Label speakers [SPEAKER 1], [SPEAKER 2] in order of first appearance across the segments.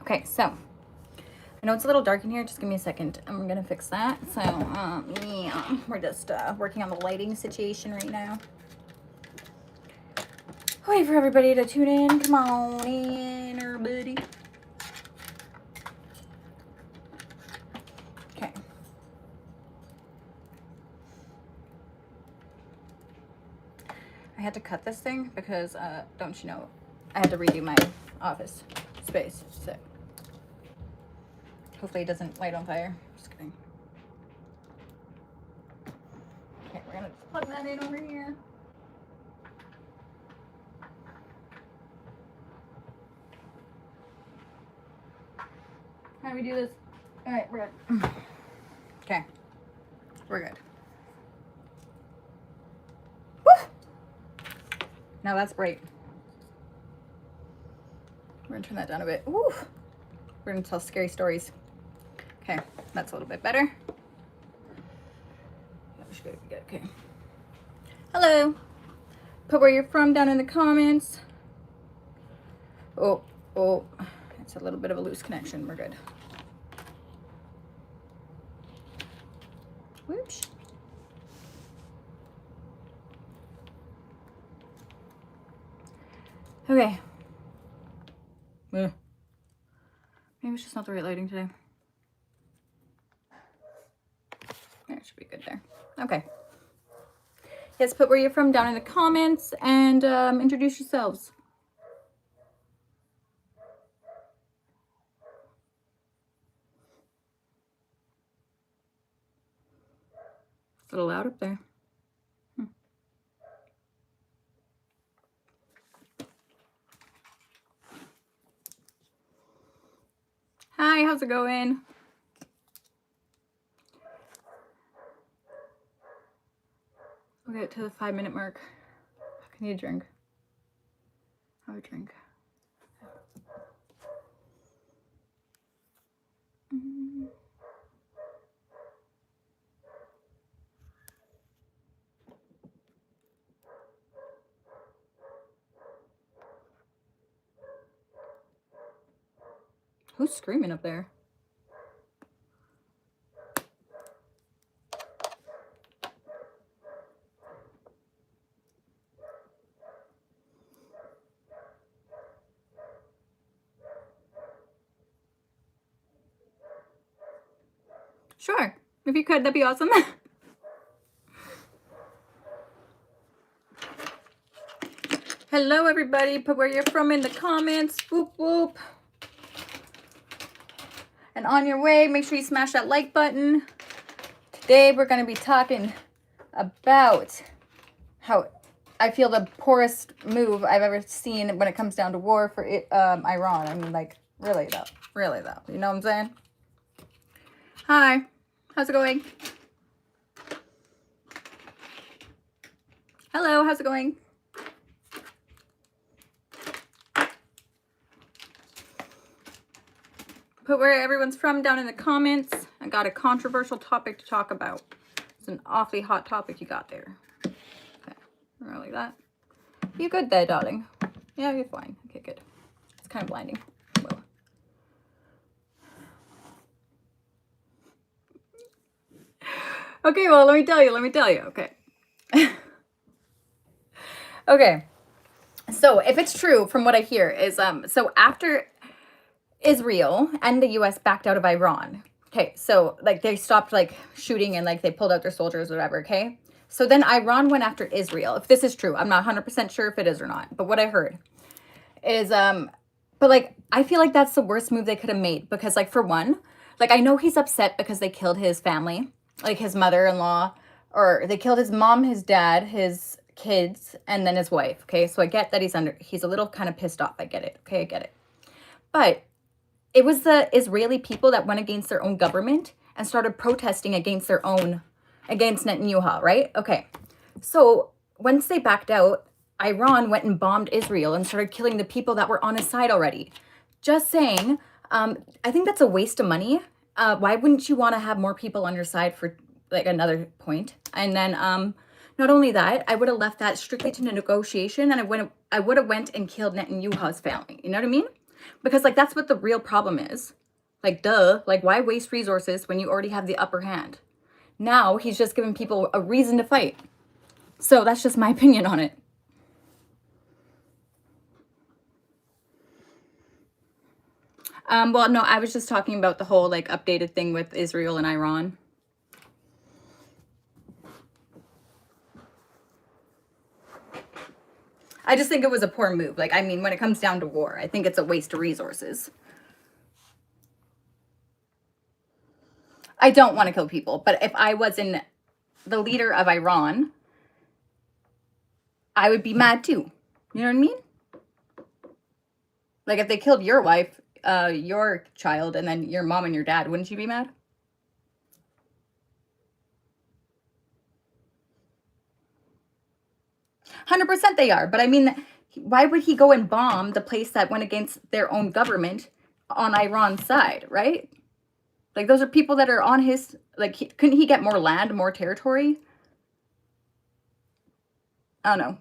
[SPEAKER 1] Okay, so I know it's a little dark in here. Just give me a second. I'm gonna fix that. So yeah, we're just working on the lighting situation right now. Wait for everybody to tune in. Come on in, everybody. Okay. I had to cut this thing because, don't you know, I had to redo my office space. So hopefully it doesn't light on fire. Just kidding. Okay, we're gonna plug that in over here. How do we do this? All right, we're good. Okay, we're good. Woo! Now that's bright. We're gonna turn that down a bit. Woo! We're gonna tell scary stories. Okay, that's a little bit better. That should be good. Okay. Hello. Put where you're from down in the comments. Oh, it's a little bit of a loose connection. We're good. Whoops. Okay. Maybe it's just not the right lighting today. Yeah, it should be good there. Okay. Yes, put where you're from down in the comments and introduce yourselves. It's a little loud up there. Hi, how's it going? We'll get to the 5-minute mark. Can you drink? Have a drink. Who's screaming up there? Sure. If you could, that'd be awesome. Hello, everybody. Put where you're from in the comments. Whoop, whoop. And on your way, make sure you smash that like button. Today, we're going to be talking about how I feel the poorest move I've ever seen when it comes down to war for Iran. I mean, like, really though. Really though. You know what I'm saying? Hi. How's it going? Hello. How's it going? Put where everyone's from down in the comments. I got a controversial topic to talk about. It's an awfully hot topic you got there. Okay, like that. You good there, darling? Yeah, you're fine. Okay, good. It's kind of blinding. Whoa. Okay, well, let me tell you. Okay. Okay. So if it's true from what I hear is, so after Israel and the US backed out of Iran. Okay, so like they stopped like shooting and like they pulled out their soldiers or whatever, okay? So then Iran went after Israel. If this is true, I'm not 100% sure if it is or not, but what I heard is but like I feel like that's the worst move they could have made because like for one, like I know he's upset because they killed his family, like his mother-in-law, or they killed his mom, his dad, his kids, and then his wife, okay? So I get that he's a little kind of pissed off. I get it. Okay, I get it. But it was the Israeli people that went against their own government and started protesting against against Netanyahu, right? Okay. So once they backed out, Iran went and bombed Israel and started killing the people that were on his side already. Just saying, I think that's a waste of money. Why wouldn't you want to have more people on your side for like another point? And then not only that, I would have left that strictly to negotiation and I would have went and killed Netanyahu's family. You know what I mean? Because like that's what the real problem is. Like duh, like why waste resources when you already have the upper hand? Now he's just giving people a reason to fight. So that's just my opinion on it. Well, no, I was just talking about the whole like updated thing with Israel and Iran. I just think it was a poor move. Like, I mean, when it comes down to war, I think it's a waste of resources. I don't want to kill people, but if I was in the leader of Iran, I would be mad too. You know what I mean? Like if they killed your wife, your child, and then your mom and your dad, wouldn't you be mad? 100% they are. But I mean, why would he go and bomb the place that went against their own government on Iran's side, right? Like those are people that are on his, like, couldn't he get more land, more territory? I don't know.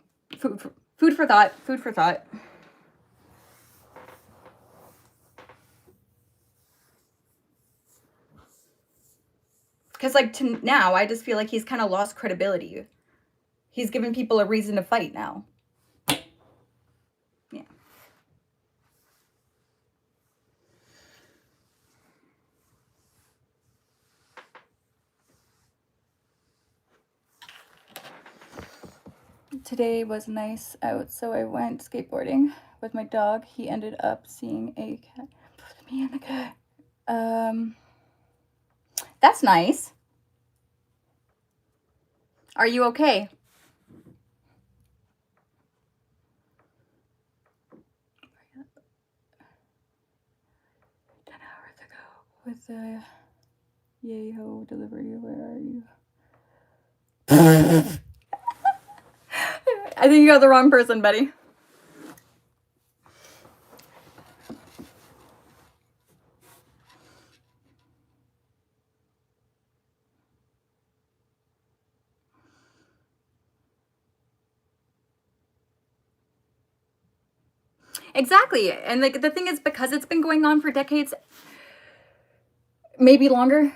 [SPEAKER 1] Food for thought. Food for thought. Because like to now, I just feel like he's kind of lost credibility. He's giving people a reason to fight now. Yeah. Today was nice out, so I went skateboarding with my dog. He ended up seeing a cat. Put me in the cat. That's nice. Are you okay? 10 hours ago with the yay ho delivery. Where are you? I think you got the wrong person, Betty. Exactly. And like the thing is, because it's been going on for decades, maybe longer,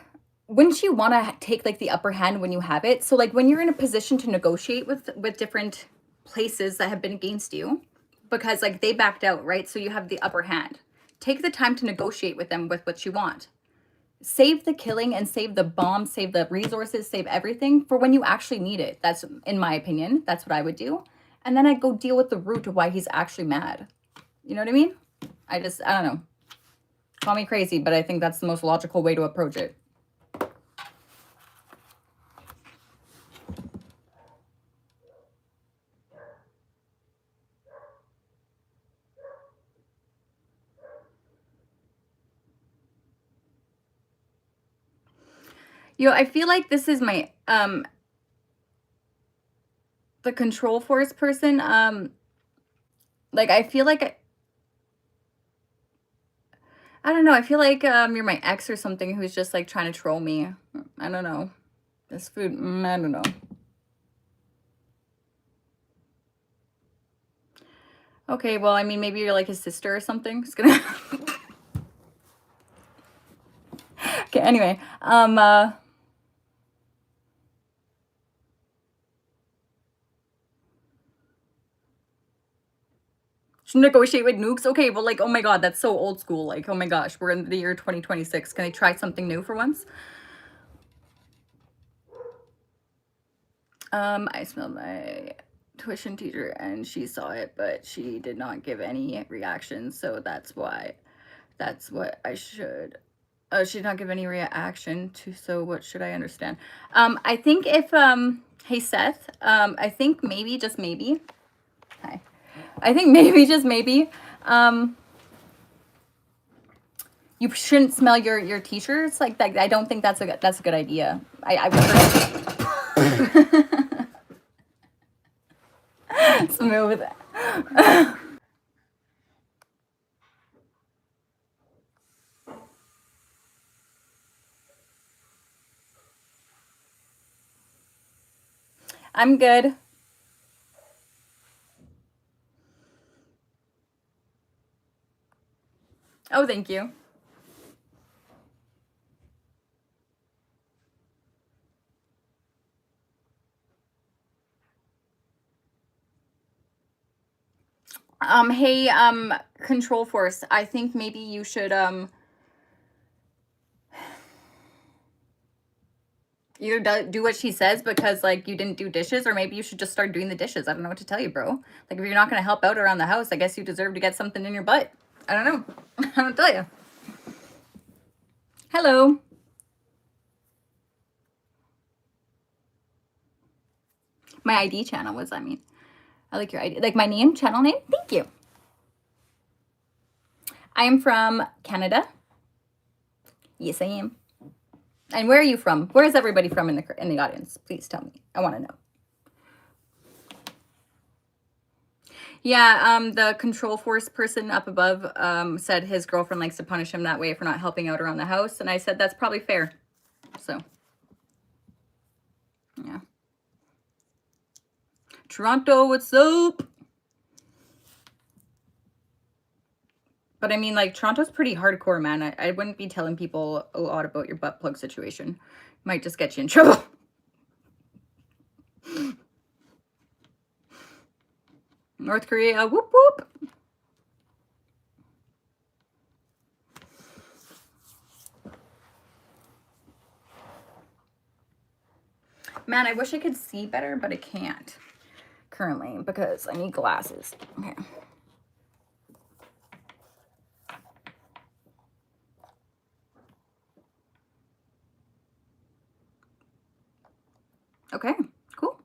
[SPEAKER 1] wouldn't you want to take like the upper hand when you have it? So like when you're in a position to negotiate with different places that have been against you, because like they backed out, right? So you have the upper hand. Take the time to negotiate with them with what you want. Save the killing and save the bombs, save the resources, save everything for when you actually need it. That's, in my opinion, that's what I would do. And then I'd go deal with the root of why he's actually mad. You know what I mean? I don't know. Call me crazy, but I think that's the most logical way to approach it. I feel like this is my the control force person. Like I feel like I don't know. I feel like you're my ex or something who's just like trying to troll me. I don't know. This food, I don't know. Okay, well, I mean, maybe you're like his sister or something. Just gonna. Okay. Anyway, should negotiate with nukes. Okay, but like, oh my god, that's so old school. Like, oh my gosh, we're in the year 2026. Can I try something new for once? I smelled my tuition teacher and she saw it, but she did not give any reaction. So that's what I should. She did not give any reaction to. So what should I understand? I think if hey Seth, I think maybe just maybe. Hi. I think maybe just maybe. You shouldn't smell your t-shirts like that. I don't think that's a good idea. I would smooth. I'm good. Oh, thank you. Hey, Control Force, I think maybe you should, either do what she says because, like, you didn't do dishes, or maybe you should just start doing the dishes. I don't know what to tell you, bro. Like, if you're not gonna help out around the house, I guess you deserve to get something in your butt. I don't know. I don't tell you. Hello. My ID channel, what does that mean? I like your ID. Like my name, channel name? Thank you. I am from Canada. Yes, I am. And where are you from? Where is everybody from in the audience? Please tell me. I want to know. Yeah, the Control Force person up above said his girlfriend likes to punish him that way for not helping out around the house. And I said, that's probably fair. So, yeah. Toronto, what's up? But I mean, like, Toronto's pretty hardcore, man. I wouldn't be telling people a lot about your butt plug situation. Might just get you in trouble. North Korea, whoop whoop. Man, I wish I could see better, but I can't currently because I need glasses. Okay. Okay, cool.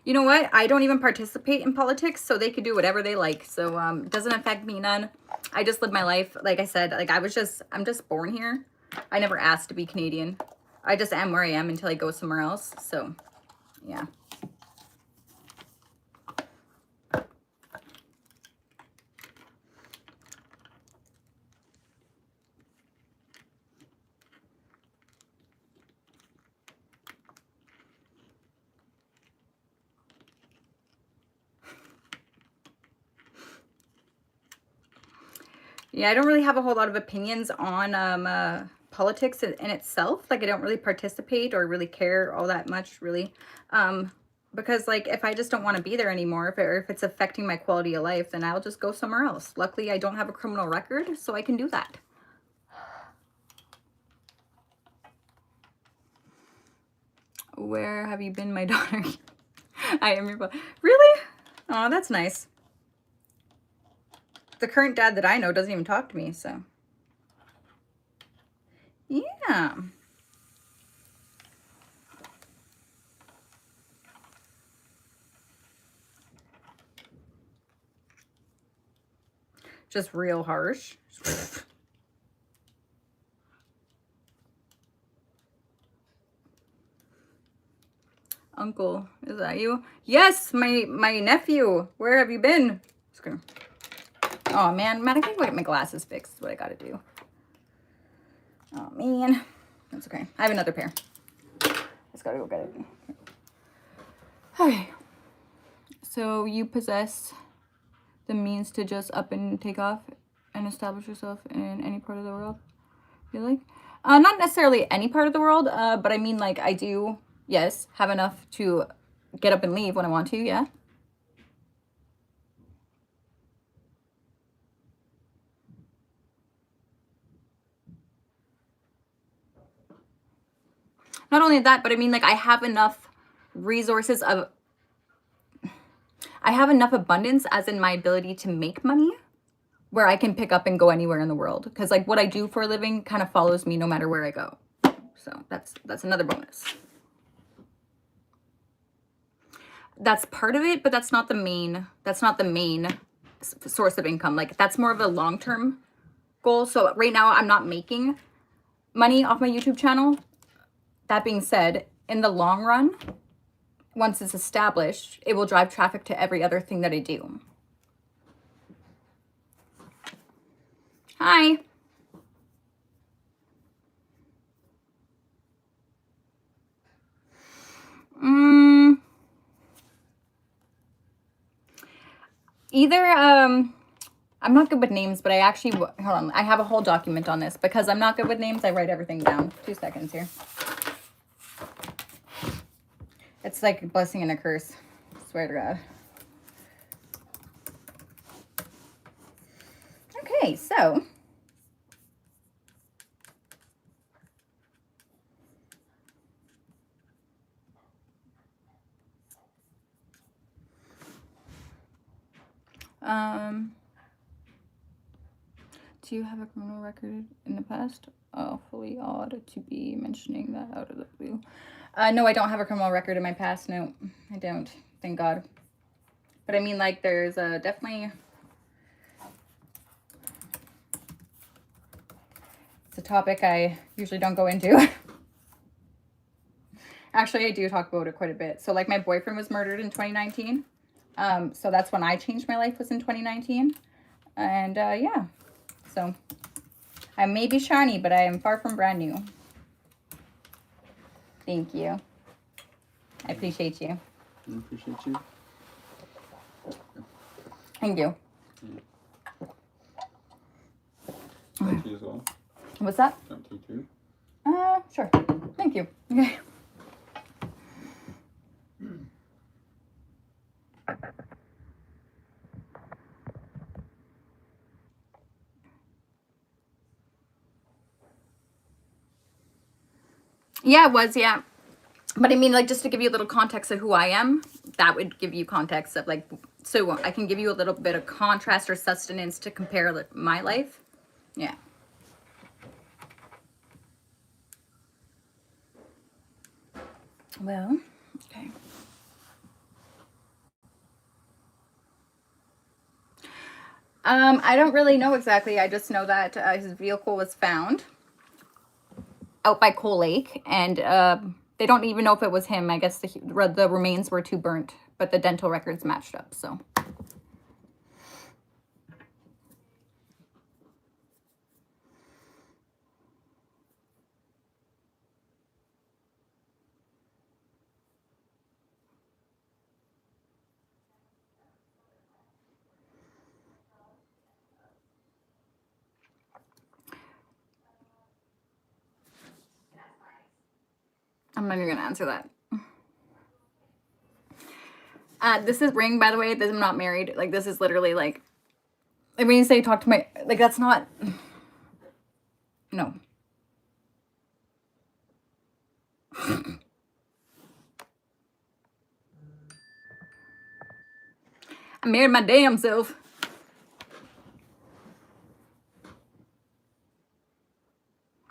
[SPEAKER 1] You know what? I don't even participate in politics, so they could do whatever they like. So it doesn't affect me none. I just live my life. Like I said, like I'm just born here. I never asked to be Canadian. I just am where I am until I go somewhere else. So, yeah. Yeah, I don't really have a whole lot of opinions on politics in itself. Like, I don't really participate or really care all that much, really. Because, like, if I just don't want to be there anymore, if it's affecting my quality of life, then I'll just go somewhere else. Luckily, I don't have a criminal record, so I can do that. Where have you been, my daughter? I am your... Really? Oh, that's nice. The current dad that I know doesn't even talk to me, so... Yeah. Just real harsh. Uncle, is that you? Yes, my nephew. Where have you been? Oh man, I gotta go get my glasses fixed. Is what I gotta do. Oh man, that's okay. I have another pair. Just gotta go get it. Okay. So you possess the means to just up and take off and establish yourself in any part of the world you like? Not necessarily any part of the world, but I mean, like, I do, yes, have enough to get up and leave when I want to, yeah. Not only that, but I mean, like, I have enough resources of... I have enough abundance as in my ability to make money where I can pick up and go anywhere in the world. Because, like, what I do for a living kind of follows me no matter where I go. So that's another bonus. That's part of it, but that's not the main source of income. Like, that's more of a long-term goal. So right now I'm not making money off my YouTube channel. That being said, in the long run, once it's established, it will drive traffic to every other thing that I do. Hi. Either, I'm not good with names, but I actually, hold on, I have a whole document on this. Because I'm not good with names, I write everything down. 2 seconds here. It's like a blessing and a curse. Swear to God. Okay, so. Do you have a criminal record in the past? Awfully odd to be mentioning that out of the blue. No, I don't have a criminal record in my past. No, I don't. Thank God. But I mean, like, there's definitely... It's a topic I usually don't go into. Actually, I do talk about it quite a bit. So, like, my boyfriend was murdered in 2019. So that's when I changed my life, was in 2019. And, yeah. So, I may be shiny, but I am far from brand new. Thank you. I appreciate you.
[SPEAKER 2] I appreciate you.
[SPEAKER 1] Thank you.
[SPEAKER 2] Thank you as well.
[SPEAKER 1] What's that?
[SPEAKER 2] Thank you too.
[SPEAKER 1] Sure. Thank you. Okay. Yeah, it was, yeah. But I mean, like, just to give you a little context of who I am, that would give you context of, like, so I can give you a little bit of contrast or sustenance to compare, like, my life. Yeah. Well, okay. I don't really know exactly. I just know that his vehicle was found out by Coal Lake, and they don't even know if it was him. I guess the remains were too burnt, but the dental records matched up, so. I'm not even gonna answer that. This is ring, by the way. I'm not married. Like, this is literally like, when you say talk to my, like, that's not, no. I married my damn self.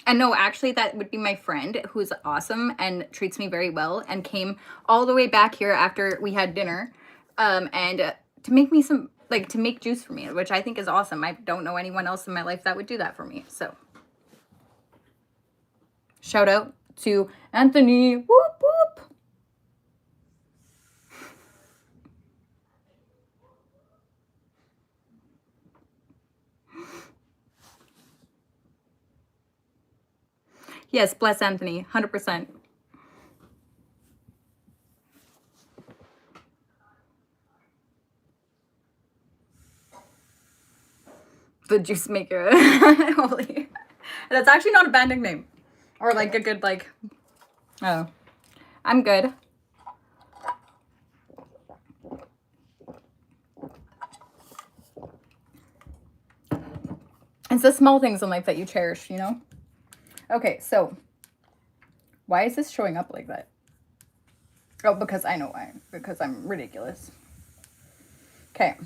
[SPEAKER 1] And no, actually, that would be my friend who's awesome and treats me very well and came all the way back here after we had dinner and to make me some, like, to make juice for me, which I think is awesome. I don't know anyone else in my life that would do that for me. So, shout out to Anthony. Whoop, whoop. Yes, bless Anthony, 100%. The juice maker. Holy. That's actually not a bad nickname. Or like a good, like, oh, I'm good. It's the small things in life that you cherish, you know? Okay, so why is this showing up like that? Oh, because I know why. Because I'm ridiculous. Okay.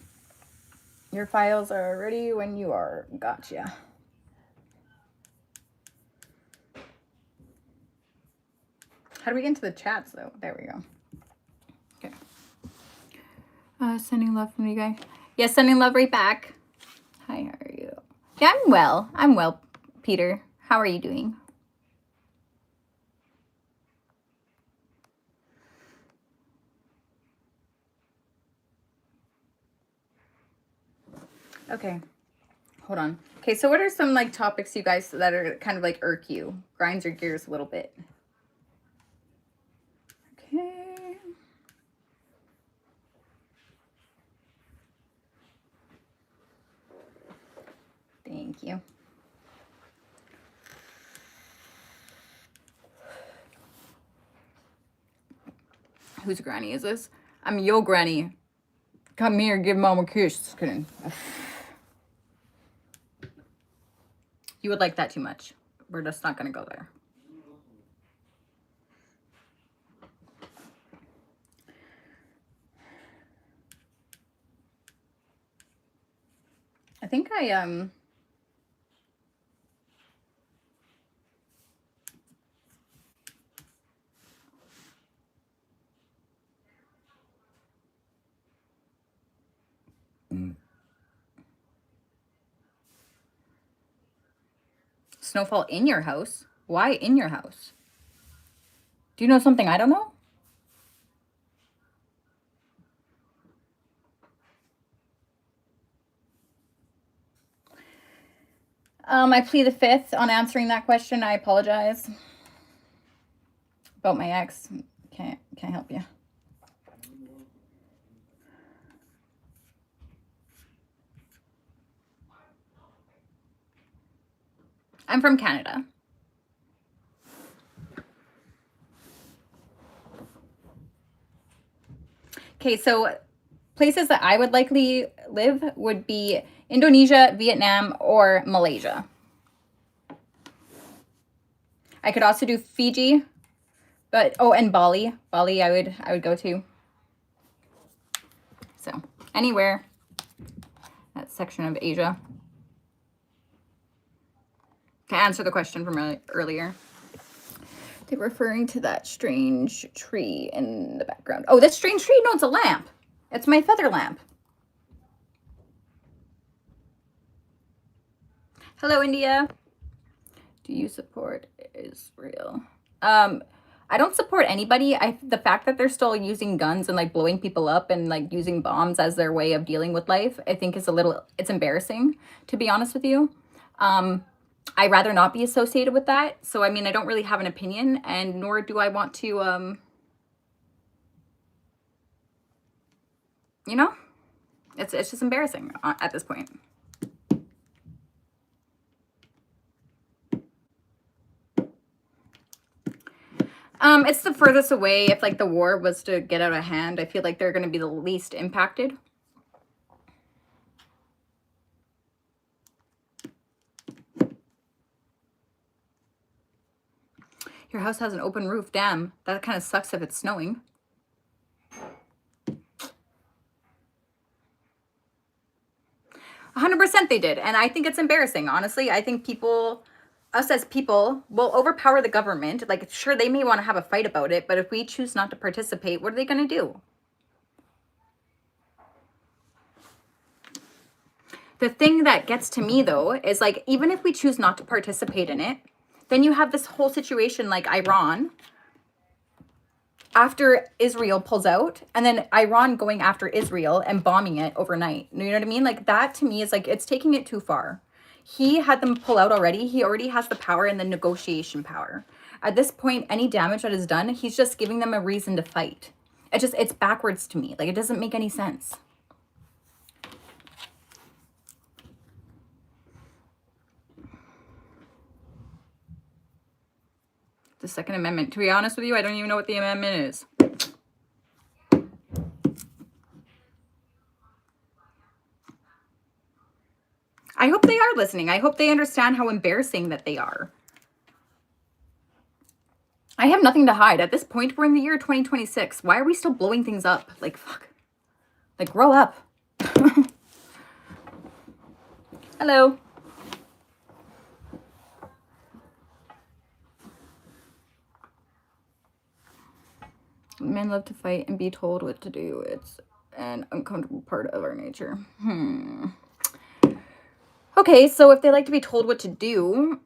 [SPEAKER 1] Your files are ready when you are. Gotcha. How do we get into the chats, though? There we go. Okay. Sending love from you guys. Yeah, sending love right back. Hi, how are you? Yeah, I'm well. I'm well, Peter. How are you doing? Okay. Hold on. Okay, so what are some, like, topics you guys that are kind of, like, irk you? Grinds your gears a little bit. Okay. you. Whose granny is this? I'm your granny. Come here, give mom a kiss. Just kidding. You would like that too much. We're just not gonna go there. I think snowfall in your house? Why in your house? Do you know something I don't know? I plead the fifth on answering that question. I apologize. About my ex. Can't help you. I'm from Canada. Okay, so places that I would likely live would be Indonesia, Vietnam, or Malaysia. I could also do Fiji, but and Bali. Bali I would go to. So, anywhere. That section of Asia. To answer the question from earlier. They're referring to that strange tree in the background. Oh, that strange tree? No, it's a lamp. It's my feather lamp. Hello, India. Do you support Israel? I don't support anybody. The fact that they're still using guns and like blowing people up and like using bombs as their way of dealing with life, I think is it's embarrassing, to be honest with you. I'd rather not be associated with that. So, I mean, I don't really have an opinion, and nor do I want to, you know, it's just embarrassing at this point. It's the furthest away. If like the war was to get out of hand, I feel like they're going to be the least impacted. Your house has an open roof. Damn, that kind of sucks if it's snowing. %, they did. And I think it's embarrassing, honestly. I think us as people, will overpower the government. Like, sure, they may want to have a fight about it, but if we choose not to participate, what are they going to do? The thing that gets to me, though, is like, even if we choose not to participate in it, then you have this whole situation like Iran after Israel pulls out, and then Iran going after Israel and bombing it overnight. You know what I mean? Like, that to me is like, it's taking it too far. He had them pull out already. He already has the power and the negotiation power. At this point, any damage that is done, he's just giving them a reason to fight. It's backwards to me. Like, it doesn't make any sense. The Second Amendment. To be honest with you, I don't even know what the amendment is. I hope they are listening. I hope they understand how embarrassing that they are. I have nothing to hide. At this point, we're in the year 2026. Why are we still blowing things up? Like, fuck. Like, grow up. Hello. Men love to fight and be told what to do. It's an uncomfortable part of our nature. Okay, so if they like to be told what to do,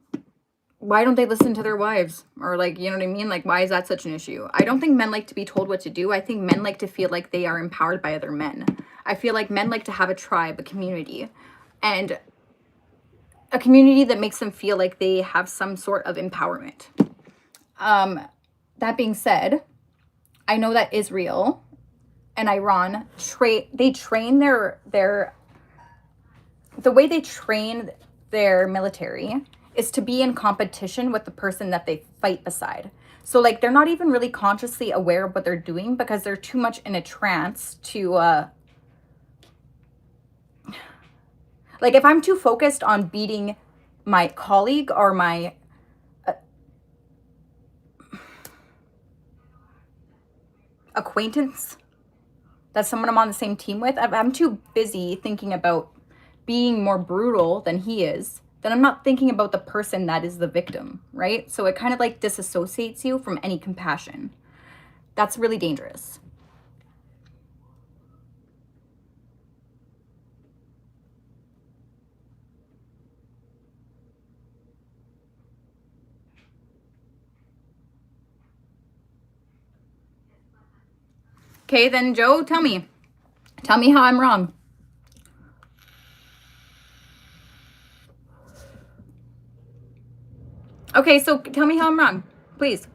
[SPEAKER 1] why don't they listen to their wives? Or like, you know what I mean? Like, why is that such an issue? I don't think men like to be told what to do. I think men like to feel like they are empowered by other men. I feel like men like to have a tribe, a community, and a community that makes them feel like they have some sort of empowerment. That being said, I know that Israel and Iran train the way they train their military is to be in competition with the person that they fight beside. So like they're not even really consciously aware of what they're doing because they're too much in a trance to like if I'm too focused on beating my colleague or my acquaintance, that's someone I'm on the same team with, I'm too busy thinking about being more brutal than he is, then I'm not thinking about the person that is the victim, right? So it kind of like disassociates you from any compassion. That's really dangerous. Okay, then Joe, tell me how I'm wrong. Okay, so tell me how I'm wrong, please.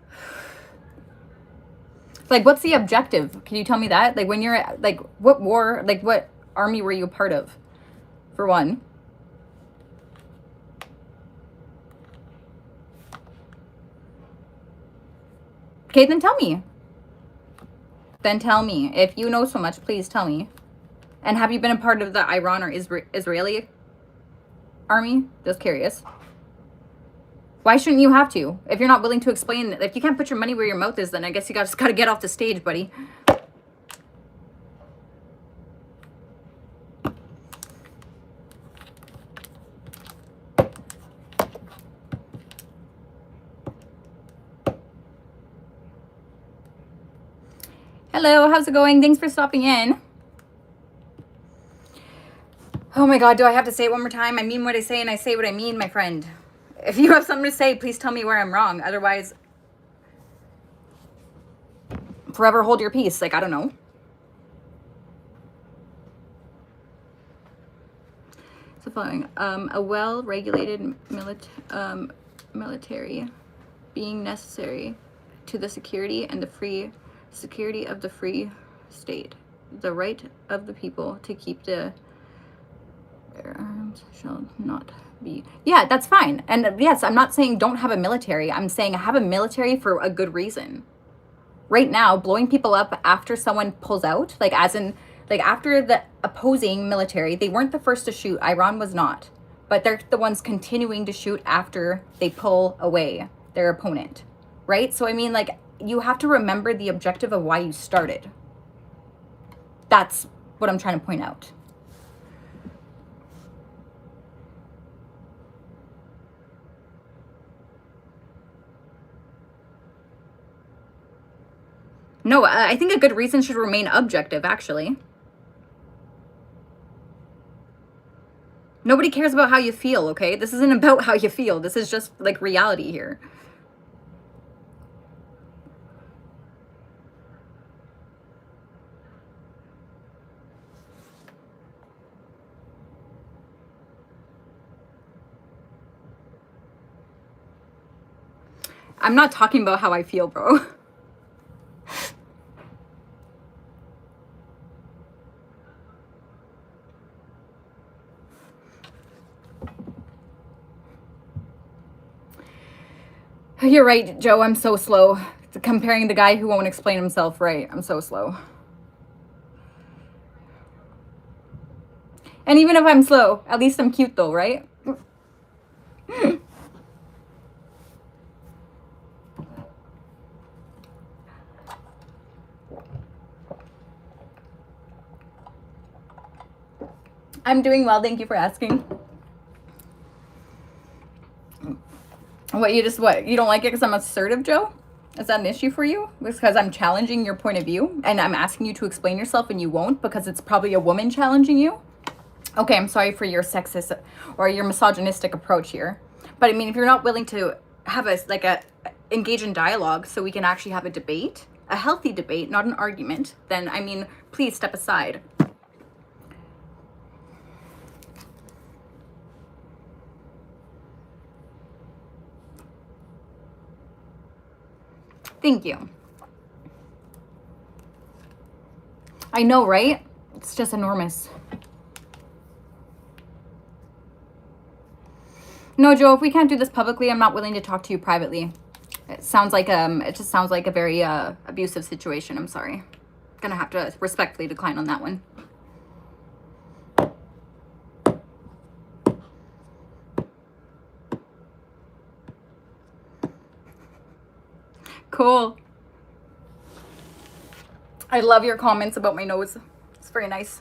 [SPEAKER 1] Like, what's the objective? Can you tell me that? Like, when you're like, what war, like, what army were you a part of, for one? Okay, then tell me. Then tell me. If you know so much, please tell me. And have you been a part of the Iran or Israeli army? Just curious. Why shouldn't you have to? If you're not willing to explain, if you can't put your money where your mouth is, then I guess you just gotta get off the stage, buddy. Hello, how's it going? Thanks for stopping in. Oh my God, do I have to say it one more time? I mean what I say and I say what I mean, my friend. If you have something to say, please tell me where I'm wrong. Otherwise, forever hold your peace. Like, I don't know. So following, a well-regulated military being necessary to the security and the free security of the free state. The right of the people to keep their arms shall not be. Yeah, that's fine. And yes, I'm not saying don't have a military. I'm saying have a military for a good reason. Right now, blowing people up after someone pulls out, like as in, like after the opposing military, they weren't the first to shoot. Iran was not. But they're the ones continuing to shoot after they pull away their opponent, right? So, I mean, like, you have to remember the objective of why you started. That's what I'm trying to point out. No, I think a good reason should remain objective, actually. Nobody cares about how you feel, okay? This isn't about how you feel. This is just, like, reality here. I'm not talking about how I feel, bro. You're right, Joe. I'm so slow. Comparing the guy who won't explain himself right. I'm so slow. And even if I'm slow, at least I'm cute though, right? I'm doing well. Thank you for asking. What, you don't like it because I'm assertive, Joe? Is that an issue for you? Because I'm challenging your point of view and I'm asking you to explain yourself and you won't because it's probably a woman challenging you? Okay, I'm sorry for your sexist or your misogynistic approach here. But I mean, if you're not willing to have engage in dialogue so we can actually have a debate, a healthy debate, not an argument, then I mean, please step aside. Thank you. I know, right? It's just enormous. No, Joe, if we can't do this publicly, I'm not willing to talk to you privately. It just sounds like a very abusive situation. I'm sorry. Gonna have to respectfully decline on that one. Cool. I love your comments about my nose. It's very nice.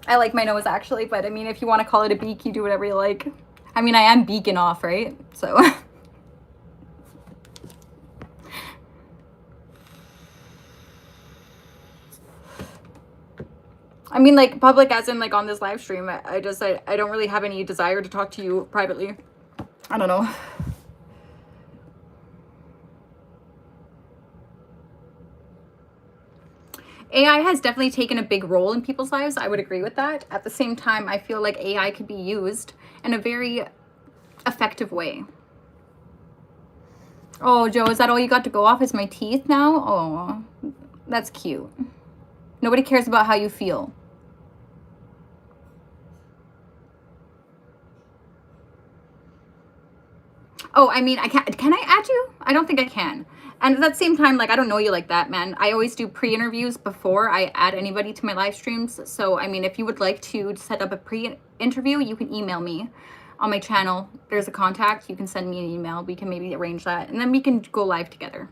[SPEAKER 1] I like my nose actually, but I mean, if you want to call it a beak, you do whatever you like. I mean, I am beaking off, right? So. I mean, like, public as in, like, on this live stream. I don't really have any desire to talk to you privately. I don't know. AI has definitely taken a big role in people's lives. I would agree with that. At the same time, I feel like AI could be used in a very effective way. Oh, Joe, is that all you got to go off is my teeth now? Oh, that's cute. Nobody cares about how you feel. Oh, I mean, can I add you? I don't think I can. And at that same time, like, I don't know you like that, man. I always do pre-interviews before I add anybody to my live streams. So, I mean, if you would like to set up a pre-interview, you can email me on my channel. There's a contact. You can send me an email. We can maybe arrange that. And then we can go live together.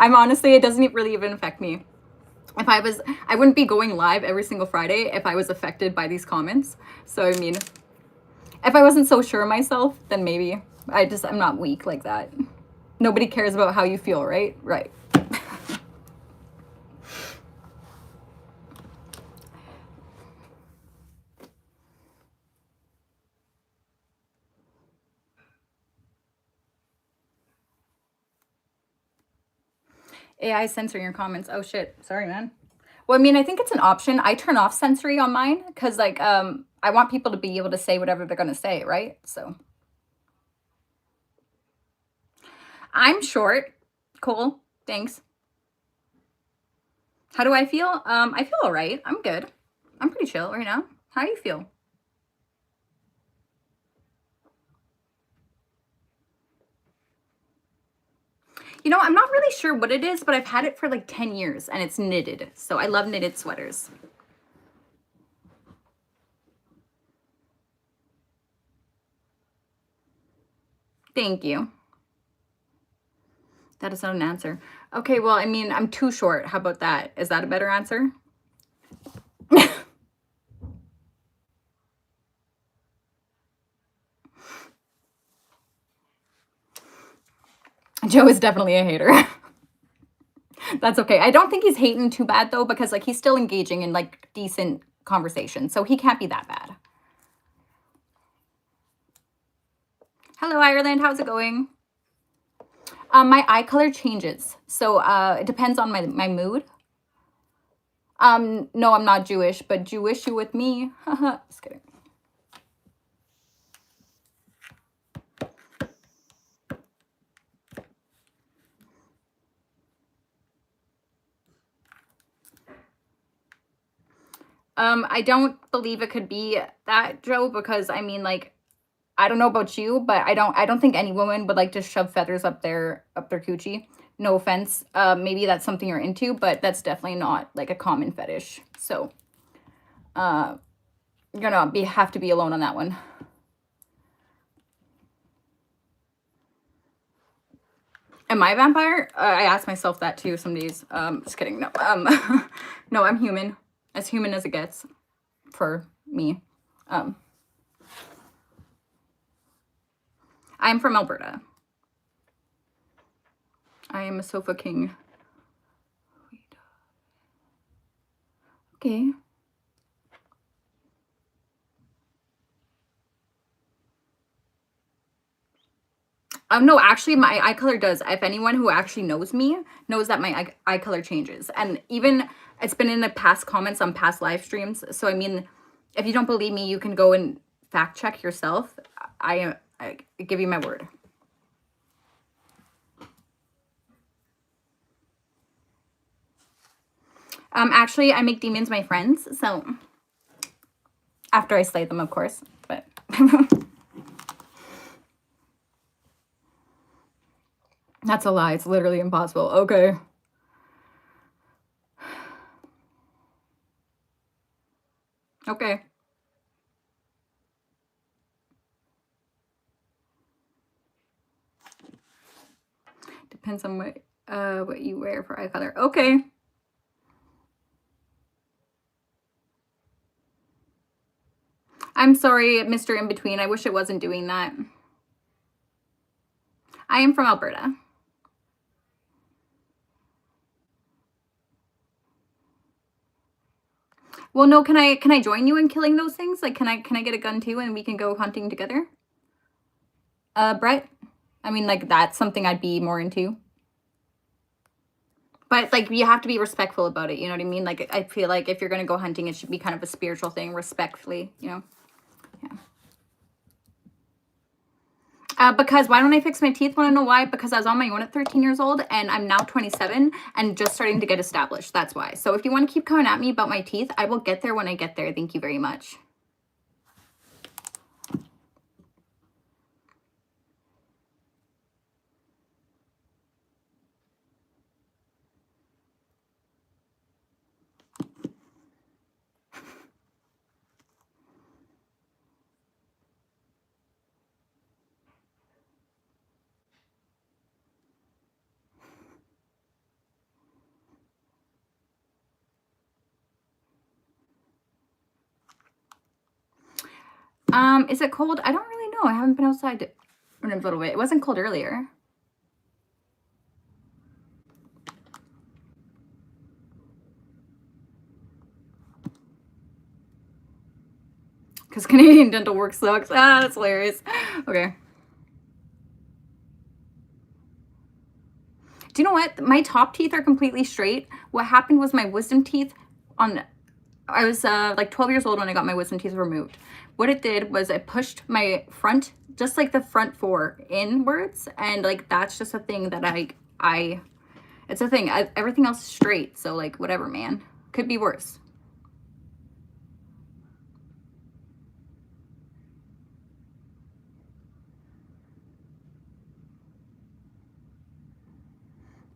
[SPEAKER 1] I'm honestly, it doesn't really even affect me. If I wouldn't be going live every single Friday if I was affected by these comments. So, I mean, if I wasn't so sure of myself, then maybe. I'm not weak like that. Nobody cares about how you feel, right? Right. AI censoring your comments. Oh shit. Sorry, man. Well, I mean, I think it's an option. I turn off censoring on mine because, like, I want people to be able to say whatever they're going to say, right? So. I'm short. Cool. Thanks. How do I feel? I feel all right. I'm good. I'm pretty chill right now. How do you feel? You know, I'm not really sure what it is, but I've had it for like 10 years and it's knitted. So I love knitted sweaters. Thank you. That is not an answer. Okay, well, I mean, I'm too short. How about that? Is that a better answer? Joe is definitely a hater. That's okay. I don't think he's hating too bad though, because like he's still engaging in like decent conversation. So he can't be that bad. Hello, Ireland. How's it going? My eye color changes. So it depends on my mood. No, I'm not Jewish, but Jewish you with me. Just kidding. I don't believe it could be that, Joe, because I mean, like, I don't know about you, but I don't think any woman would like to shove feathers up their coochie. No offense. Maybe that's something you're into, but that's definitely not like a common fetish. So, you're gonna have to be alone on that one. Am I a vampire? I ask myself that too some days. Just kidding. No. No, I'm human. As human as it gets for me. I'm from Alberta. I am a sofa king. Okay. No, actually, my eye color does. If anyone who actually knows me knows that my eye color changes. And even it's been in the past comments on past live streams. So, I mean, if you don't believe me, you can go and fact check yourself. I I give you my word. Actually, I make demons my friends, so after I slay them, of course, but that's a lie. It's literally impossible. Okay. Okay. Depends on what you wear for eye color. Okay. I'm sorry, Mr. In Between. I wish it wasn't doing that. I am from Alberta. Well, no, can I join you in killing those things? Like, can I get a gun too and we can go hunting together? Brett? I mean, like, that's something I'd be more into. But, like, you have to be respectful about it, you know what I mean? Like, I feel like if you're going to go hunting, it should be kind of a spiritual thing, respectfully, you know? Yeah. Because why don't I fix my teeth? Want to know why? Because I was on my own at 13 years old, and I'm now 27 and just starting to get established. That's why. So if you want to keep coming at me about my teeth, I will get there when I get there. Thank you very much. Is it cold? I don't really know. I haven't been outside in a little bit. It wasn't cold earlier. Because Canadian dental work sucks. Ah, that's hilarious. Okay. Do you know what? My top teeth are completely straight. What happened was my wisdom teeth I was like 12 years old when I got my wisdom teeth removed. What it did was it pushed my front, just like the front four, inwards. And like, that's just a thing that it's a thing. Everything else is straight. So like, whatever, man. Could be worse.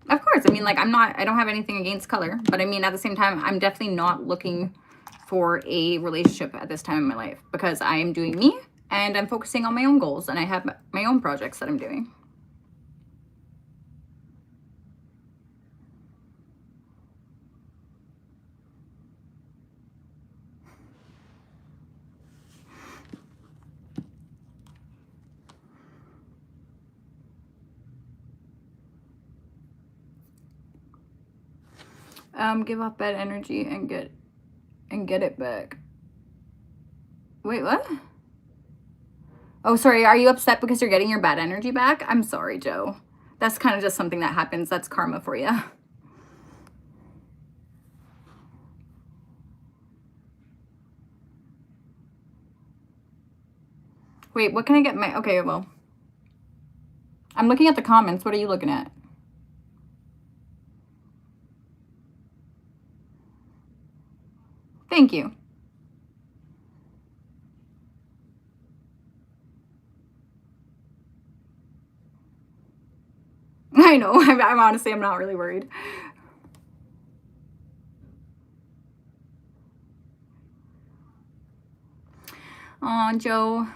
[SPEAKER 1] Of course. I mean, like, I don't have anything against color, but I mean, at the same time, I'm definitely not looking for a relationship at this time in my life because I am doing me and I'm focusing on my own goals and I have my own projects that I'm doing. Give off bad energy and get it back. Wait, what? Oh, sorry. Are you upset because you're getting your bad energy back? I'm sorry, Joe. That's kind of just something that happens. That's karma for you. Wait, what can I get my... Okay, well. I'm looking at the comments. What are you looking at? Thank you. I know. I'm honestly, I'm not really worried. Aw, Joe.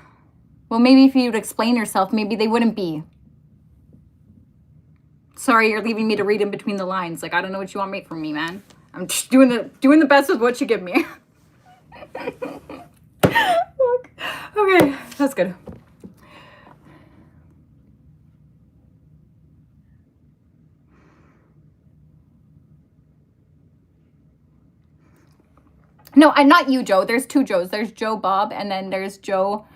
[SPEAKER 1] Well, maybe if you'd explain yourself, maybe they wouldn't be. Sorry, you're leaving me to read in between the lines. Like, I don't know what you want from me, man. I'm just doing the best with what you give me. Okay, that's good. No, I'm not you, Joe. There's two Joes. There's Joe Bob, and then there's Joe.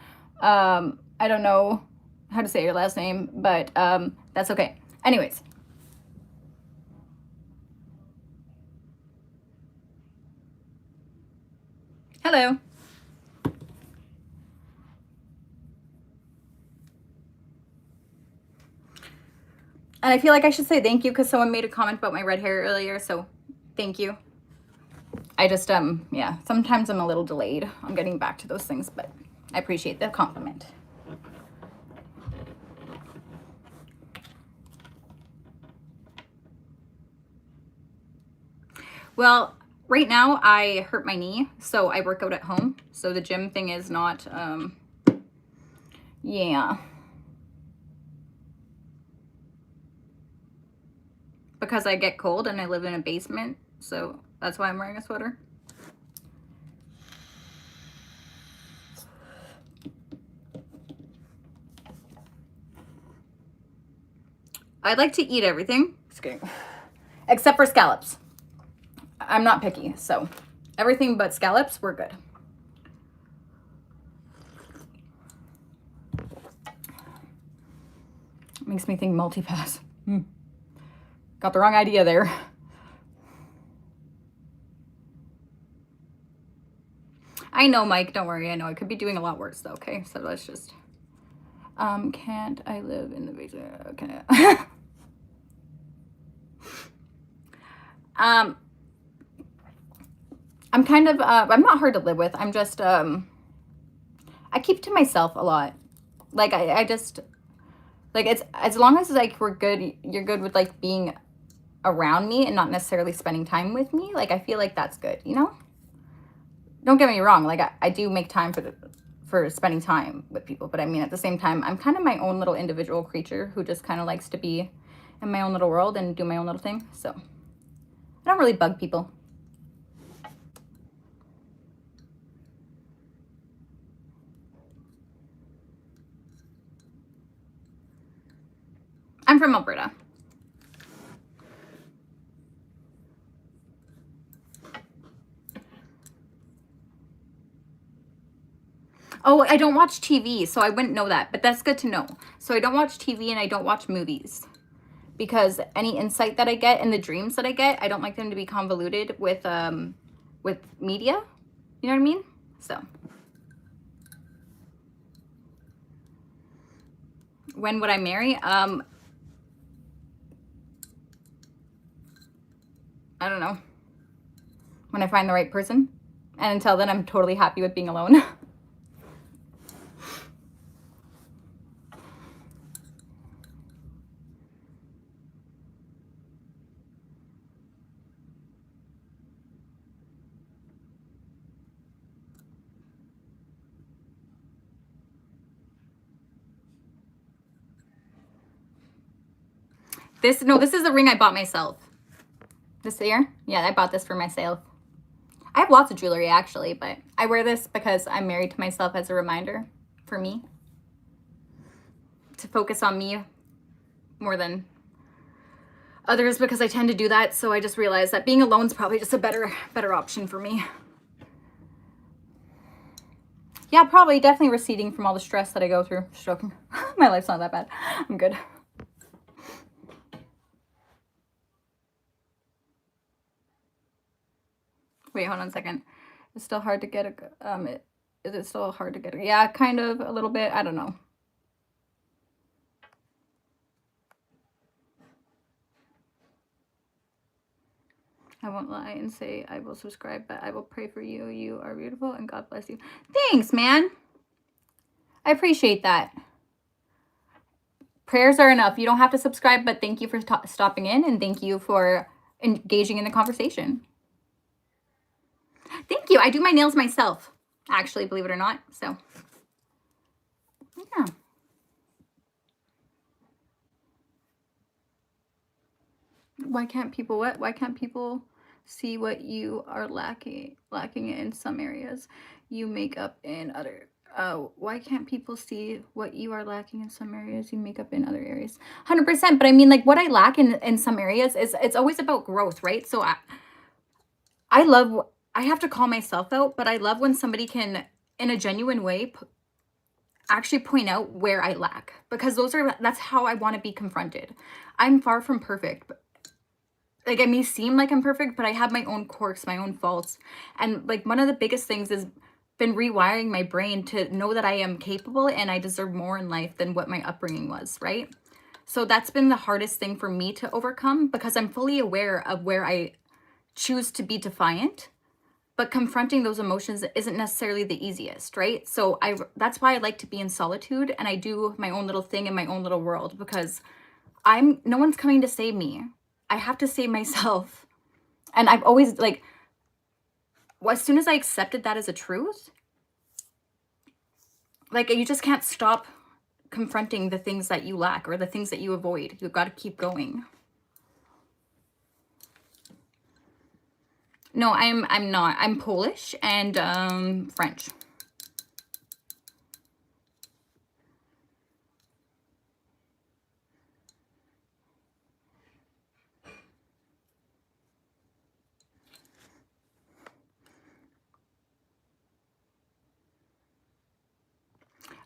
[SPEAKER 1] I don't know how to say your last name, but that's okay. Anyways. Hello. And I feel like I should say thank you because someone made a comment about my red hair earlier, so thank you. I just, yeah, sometimes I'm a little delayed on getting back to those things, but I appreciate the compliment. Well, right now I hurt my knee, so I work out at home. So the gym thing is not, yeah. Because I get cold and I live in a basement, so that's why I'm wearing a sweater. I like to eat everything. Just kidding. Except for scallops. I'm not picky, so everything but scallops, we're good. Makes me think multipass. Got the wrong idea there. I know, Mike, don't worry. I know I could be doing a lot worse though, okay? So let's just, can't I live in the basement? Okay. I'm kind of, I'm not hard to live with. I'm just, I keep to myself a lot. Like, I just, like, it's, as long as, like, we're good, you're good with, like, being around me and not necessarily spending time with me. Like, I feel like that's good, you know? Don't get me wrong. Like, I do make time for spending time with people. But, I mean, at the same time, I'm kind of my own little individual creature who just kind of likes to be in my own little world and do my own little thing. So, I don't really bug people. I'm from Alberta. Oh, I don't watch TV, so I wouldn't know that, but that's good to know. So I don't watch TV and I don't watch movies because any insight that I get and the dreams that I get, I don't like them to be convoluted with media. You know what I mean? So when would I marry? I don't know. When I find the right person. And until then, I'm totally happy with being alone. This is a ring I bought myself. This here? Yeah, I bought this for myself. I have lots of jewelry actually, but I wear this because I'm married to myself as a reminder for me. To focus on me more than others because I tend to do that. So I just realized that being alone is probably just a better option for me. Yeah, probably definitely receding from all the stress that I go through. Just joking. My life's not that bad. I'm good. Wait, hold on a second. It's still hard to get a, is it still hard to get a, yeah, kind of a little bit. I don't know. I won't lie and say I will subscribe, but I will pray for you. You are beautiful and God bless you. Thanks, man. I appreciate that. Prayers are enough. You don't have to subscribe, but thank you for stopping in and thank you for engaging in the conversation. Thank you. I do my nails myself, actually, believe it or not. So, yeah. Why can't people what? Why can't people see what you are lacking in some areas you make up in other? Why can't people see what you are lacking in some areas you make up in other areas? 100%. But I mean, like what I lack in some areas is it's always about growth, right? So I love, I have to call myself out, but I love when somebody can, in a genuine way, actually point out where I lack, because that's how I want to be confronted. I'm far from perfect. Like, it may seem like I'm perfect, but I have my own quirks, my own faults. And like one of the biggest things has been rewiring my brain to know that I am capable and I deserve more in life than what my upbringing was, right? So that's been the hardest thing for me to overcome, because I'm fully aware of where I choose to be defiant, but confronting those emotions isn't necessarily the easiest, right? So that's why I like to be in solitude, and I do my own little thing in my own little world, because no one's coming to save me. I have to save myself. And I've always, like, well, as soon as I accepted that as a truth, like, you just can't stop confronting the things that you lack or the things that you avoid. You've got to keep going. No, I'm not. I'm Polish and French.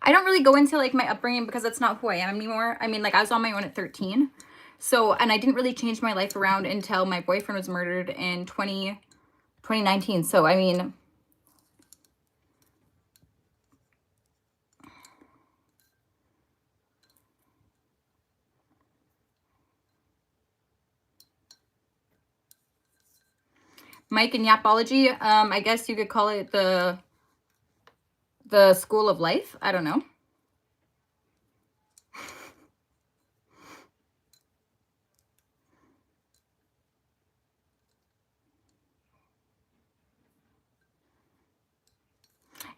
[SPEAKER 1] I don't really go into like my upbringing because that's not who I am anymore. I mean, like, I was on my own at 13. So, and I didn't really change my life around until my boyfriend was murdered in 2019. So, I mean, Mike and Yapology, I guess you could call it the school of life. I don't know.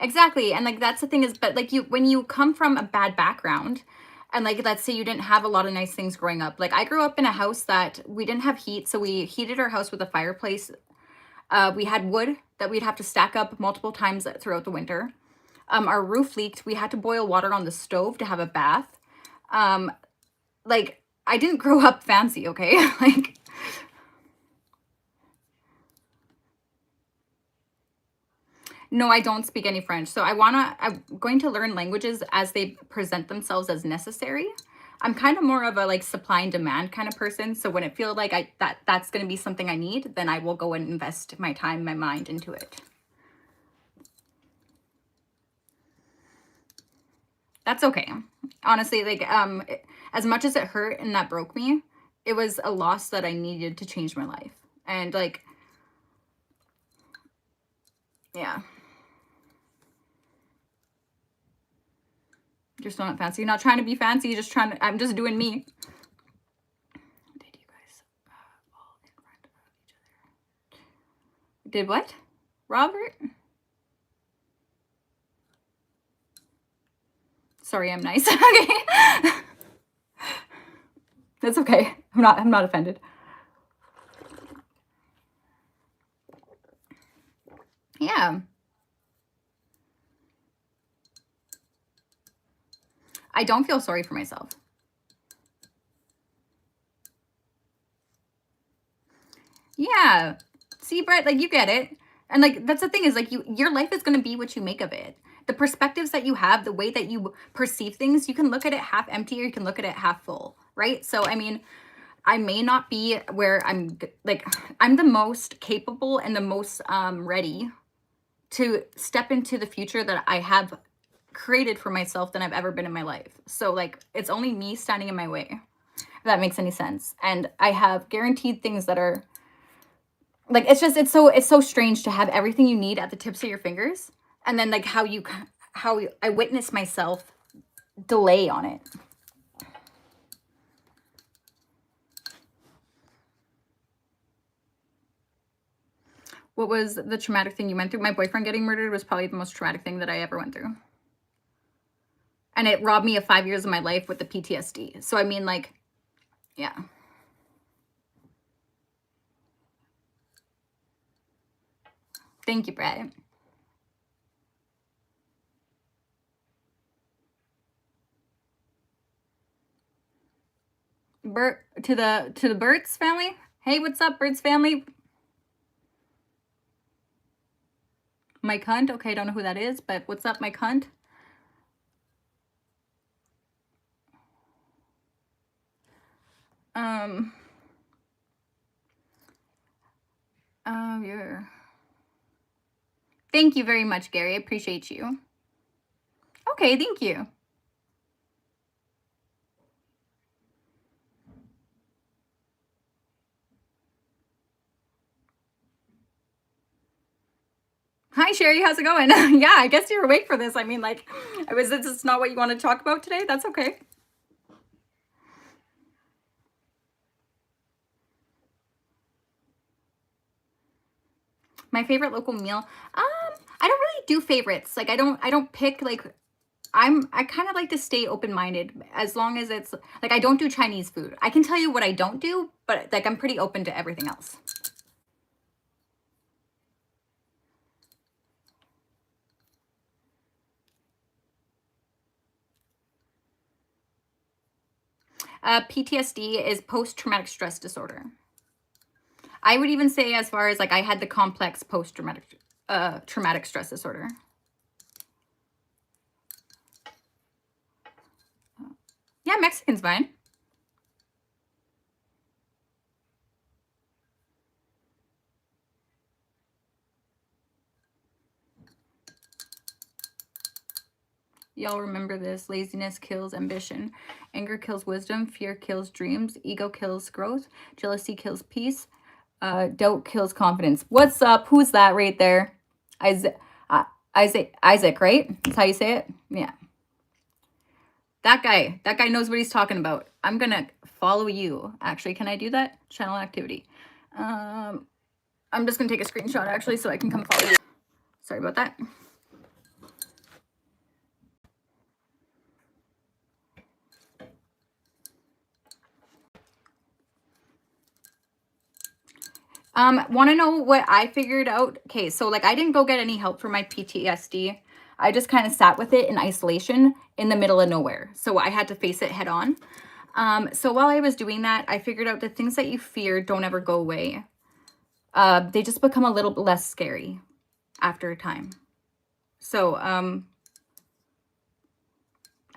[SPEAKER 1] Exactly. And like, that's the thing is, but like, when you come from a bad background, and like, let's say you didn't have a lot of nice things growing up. Like, I grew up in a house that we didn't have heat, so we heated our house with a fireplace. We had wood that we'd have to stack up multiple times throughout the winter. Our roof leaked. We had to boil water on the stove to have a bath. Like, I didn't grow up fancy, okay? Like, no, I don't speak any French. So I'm going to learn languages as they present themselves as necessary. I'm kind of more of a like supply and demand kind of person. So when it feels like that's going to be something I need, then I will go and invest my time, my mind into it. That's okay. Honestly, like, as much as it hurt and that broke me, it was a loss that I needed to change my life. And like, yeah. Just not fancy. Not trying to be fancy, just trying to, I'm just doing me. Did you guys all in front of each other? Did what? Robert? Sorry, I'm nice. Okay. That's okay. I'm not offended. Yeah. I don't feel sorry for myself. Yeah. See, Brett, like, you get it. And like, that's the thing is, like, your life is going to be what you make of it. The perspectives that you have, the way that you perceive things, you can look at it half empty or you can look at it half full, right? So, I mean, I may not be where I'm the most capable and the most ready to step into the future that I have created for myself than I've ever been in my life. So like, it's only me standing in my way, if that makes any sense. And I have guaranteed things that are like, it's so strange to have everything you need at the tips of your fingers, and then like how I witness myself delay on it. What was the traumatic thing you went through? My boyfriend getting murdered was probably the most traumatic thing that I ever went through. And it robbed me of 5 years of my life with the PTSD. So, I mean, like, yeah. Thank you, Brett. Bert, to the Bert's family. Hey, what's up, Bert's family? Mike Hunt. Okay, I don't know who that is, but what's up, Mike Hunt? Yeah. Thank you very much, Gary. I appreciate you. Okay, thank you. Hi, Sherry. How's it going? Yeah, I guess you're awake for this. I mean, like, was this not what you want to talk about today? That's okay. My favorite local meal. I don't really do favorites. Like, I don't pick, like, I kind of like to stay open-minded as long as it's like I don't do Chinese food. I can tell you what I don't do, but like I'm pretty open to everything else. PTSD is post-traumatic stress disorder. I would even say as far as like I had the complex post-traumatic traumatic stress disorder. Yeah, Mexican's fine. Y'all remember this. Laziness kills ambition. Anger kills wisdom. Fear kills dreams. Ego kills growth. Jealousy kills peace. Doubt kills confidence. What's up? Who's that right there? Isaac, Isaac, right? That's how you say it? Yeah. That guy knows what he's talking about. I'm going to follow you. Actually, can I do that? Channel activity. I'm just going to take a screenshot, actually, so I can come follow you. Sorry about that. Want to know what I figured out? Okay, so like I didn't go get any help for my PTSD. I just kind of sat with it in isolation in the middle of nowhere. So I had to face it head on. So while I was doing that, I figured out the things that you fear don't ever go away. They just become a little less scary after a time. So I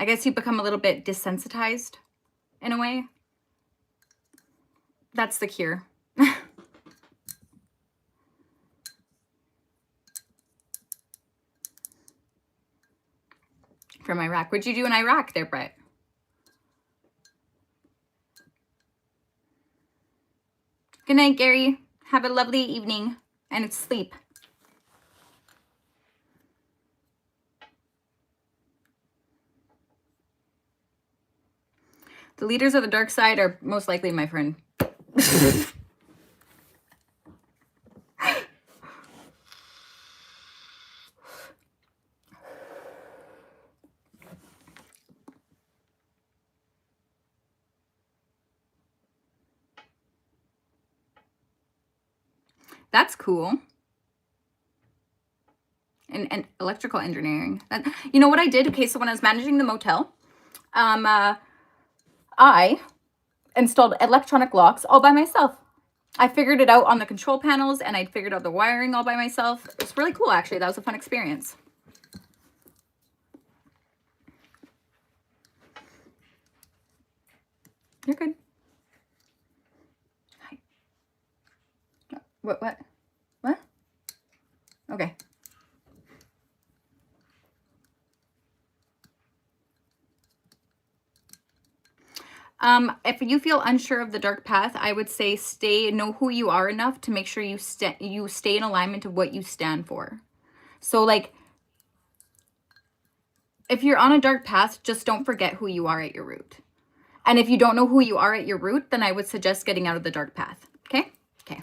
[SPEAKER 1] guess you become a little bit desensitized in a way. That's the cure. From Iraq. What'd you do in Iraq there, Brett? Good night, Gary. Have a lovely evening and sleep. The leaders of the dark side are most likely my friend. That's cool. And electrical engineering. You know what I did? Okay, so when I was managing the motel, I installed electronic locks all by myself. I figured it out on the control panels and I figured out the wiring all by myself. It's really cool, actually. That was a fun experience. You're good. Hi. What? Okay. If you feel unsure of the dark path, I would say know who you are enough to make sure you stay in alignment to what you stand for. So like, if you're on a dark path, just don't forget who you are at your root. And if you don't know who you are at your root, then I would suggest getting out of the dark path. Okay? Okay.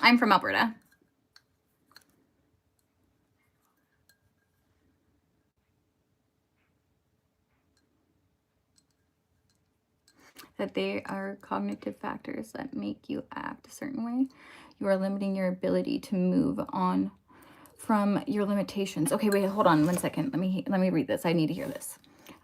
[SPEAKER 1] I'm from Alberta. That they are cognitive factors that make you act a certain way. You are limiting your ability to move on from your limitations. Okay, wait, hold on 1 second. Let me read this. I need to hear this.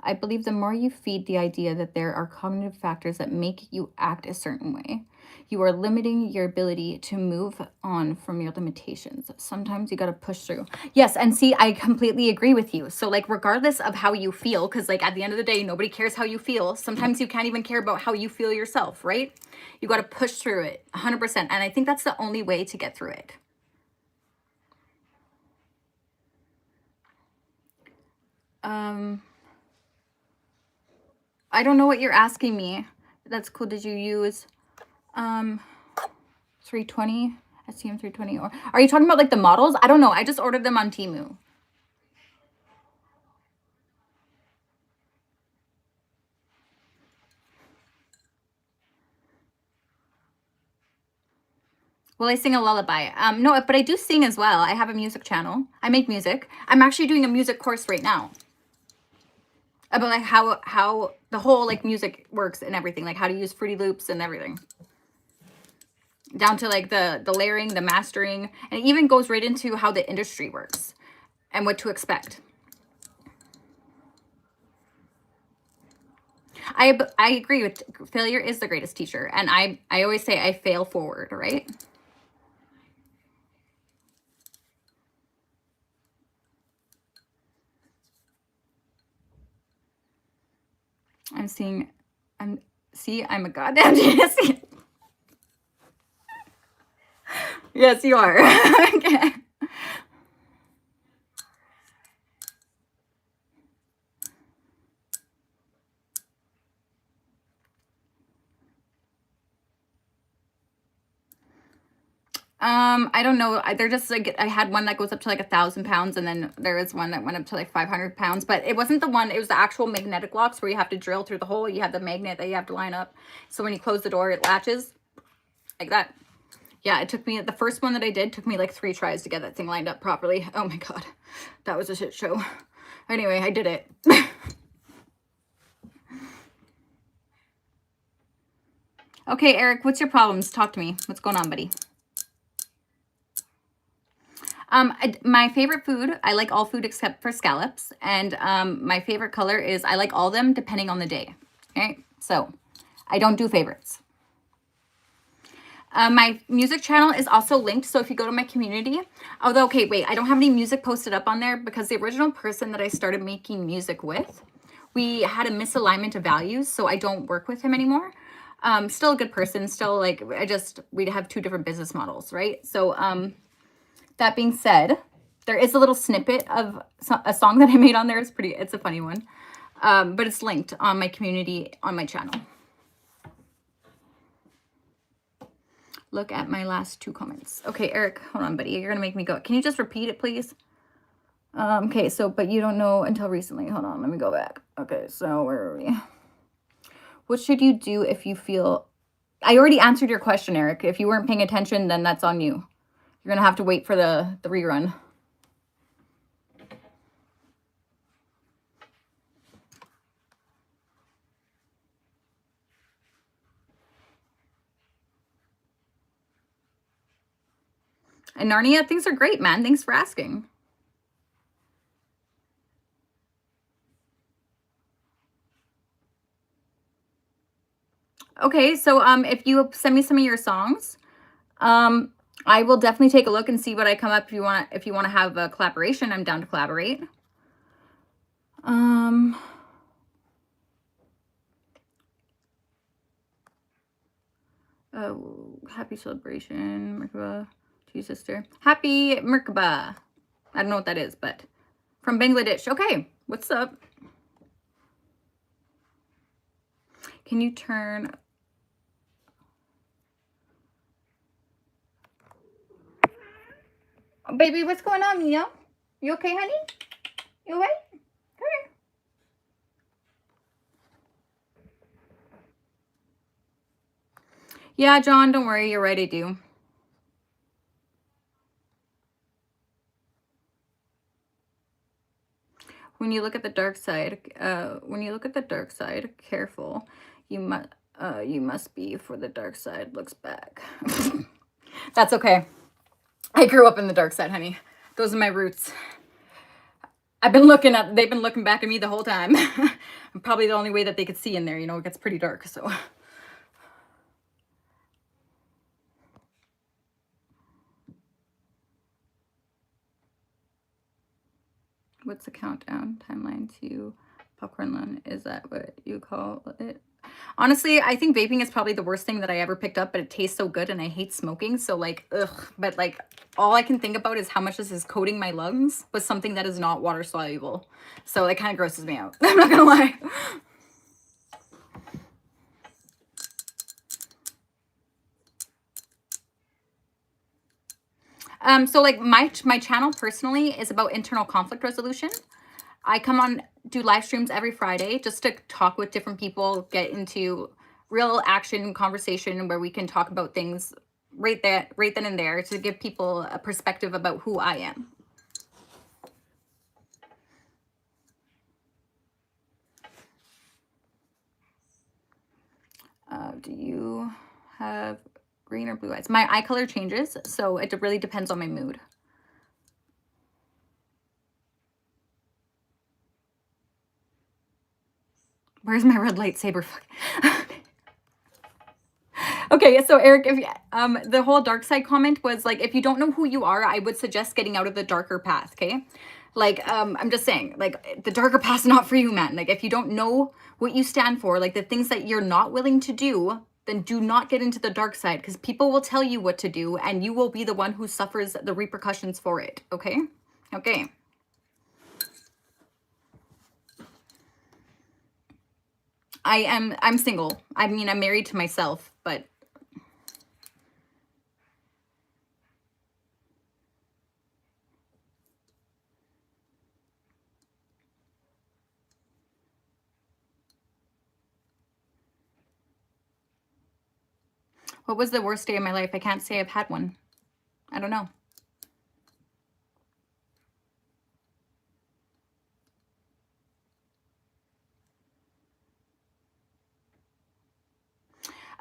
[SPEAKER 1] I believe the more you feed the idea that there are cognitive factors that make you act a certain way, you are limiting your ability to move on from your limitations. Sometimes you got to push through. Yes, and see, I completely agree with you. So like, regardless of how you feel, because like at the end of the day, nobody cares how you feel. Sometimes you can't even care about how you feel yourself, right? You got to push through it 100%. And I think that's the only way to get through it. I don't know what you're asking me. That's cool. Did you use, 320, STM 320. Or are you talking about like the models? I don't know. I just ordered them on Temu. Will I sing a lullaby? No, but I do sing as well. I have a music channel. I make music. I'm actually doing a music course right now about like how the whole like music works and everything, like how to use Fruity Loops and everything, down to like the layering, the mastering, and it even goes right into how the industry works and what to expect. I agree with failure is the greatest teacher, and I always say I fail forward, right? I'm a goddamn genius. Yes, you are. Okay. I don't know. They're just like, I had one that goes up to like 1,000 pounds, and then there is one that went up to like 500 pounds, but it wasn't the one, it was the actual magnetic locks where you have to drill through the hole. You have the magnet that you have to line up. So when you close the door, it latches like that. Yeah, it took me, the first one that I did took me like 3 tries to get that thing lined up properly. Oh my God, that was a shit show. Anyway, I did it. Okay, Eric, what's your problems? Talk to me. What's going on, buddy? My favorite food, I like all food except for scallops. And my favorite color is, I like all of them depending on the day. Okay, so I don't do favorites. My music channel is also linked. So if you go to my community, although, okay, wait, I don't have any music posted up on there because the original person that I started making music with, we had a misalignment of values. So I don't work with him anymore. Still a good person. Still like, we'd have 2 different business models, right? So, that being said, there is a little snippet of a song that I made on there. It's a funny one. But it's linked on my community, on my channel. Look at my last 2 comments. Okay, Eric, hold on, buddy. You're going to make me go. Can you just repeat it, please? Okay, so, but you don't know until recently. Hold on, let me go back. Okay, so where are we? What should you do if you feel... I already answered your question, Eric. If you weren't paying attention, then that's on you. You're going to have to wait for the rerun. And Narnia, things are great, man. Thanks for asking. Okay, so if you send me some of your songs, I will definitely take a look and see what I come up. If you want to have a collaboration, I'm down to collaborate. Oh, happy celebration, Merkaba, to you, sister. Happy Merkaba. I don't know what that is, but from Bangladesh. Okay, what's up? Can you turn... Oh, baby, what's going on, Mia? You okay, honey? You okay? Come here. Yeah, John, don't worry. You're right, I do. When you look at the dark side, careful. You must be, for the dark side looks back. That's okay. I grew up in the dark side, honey. Those are my roots. They've been looking back at me the whole time. I'm probably the only way that they could see in there, you know, it gets pretty dark, so. What's the countdown timeline to popcorn lung? Is that what you call it? Honestly, I think vaping is probably the worst thing that I ever picked up, but it tastes so good and I hate smoking. So like, ugh, but like all I can think about is how much this is coating my lungs with something that is not water soluble. So it kind of grosses me out. I'm not gonna lie. So like my channel personally is about internal conflict resolution. I come on, do live streams every Friday just to talk with different people, get into real action conversation where we can talk about things right then and there to give people a perspective about who I am. Do you have green or blue eyes? My eye color changes, so it really depends on my mood. Where's my red lightsaber? Okay, so Eric, if the whole dark side comment was like, if you don't know who you are, I would suggest getting out of the darker path. Okay, like I'm just saying, like the darker path's not for you, man. Like if you don't know what you stand for, like the things that you're not willing to do, then do not get into the dark side, because people will tell you what to do and you will be the one who suffers the repercussions for it. Okay. I'm single. I mean, I'm married to myself, but what was the worst day of my life? I can't say I've had one. I don't know.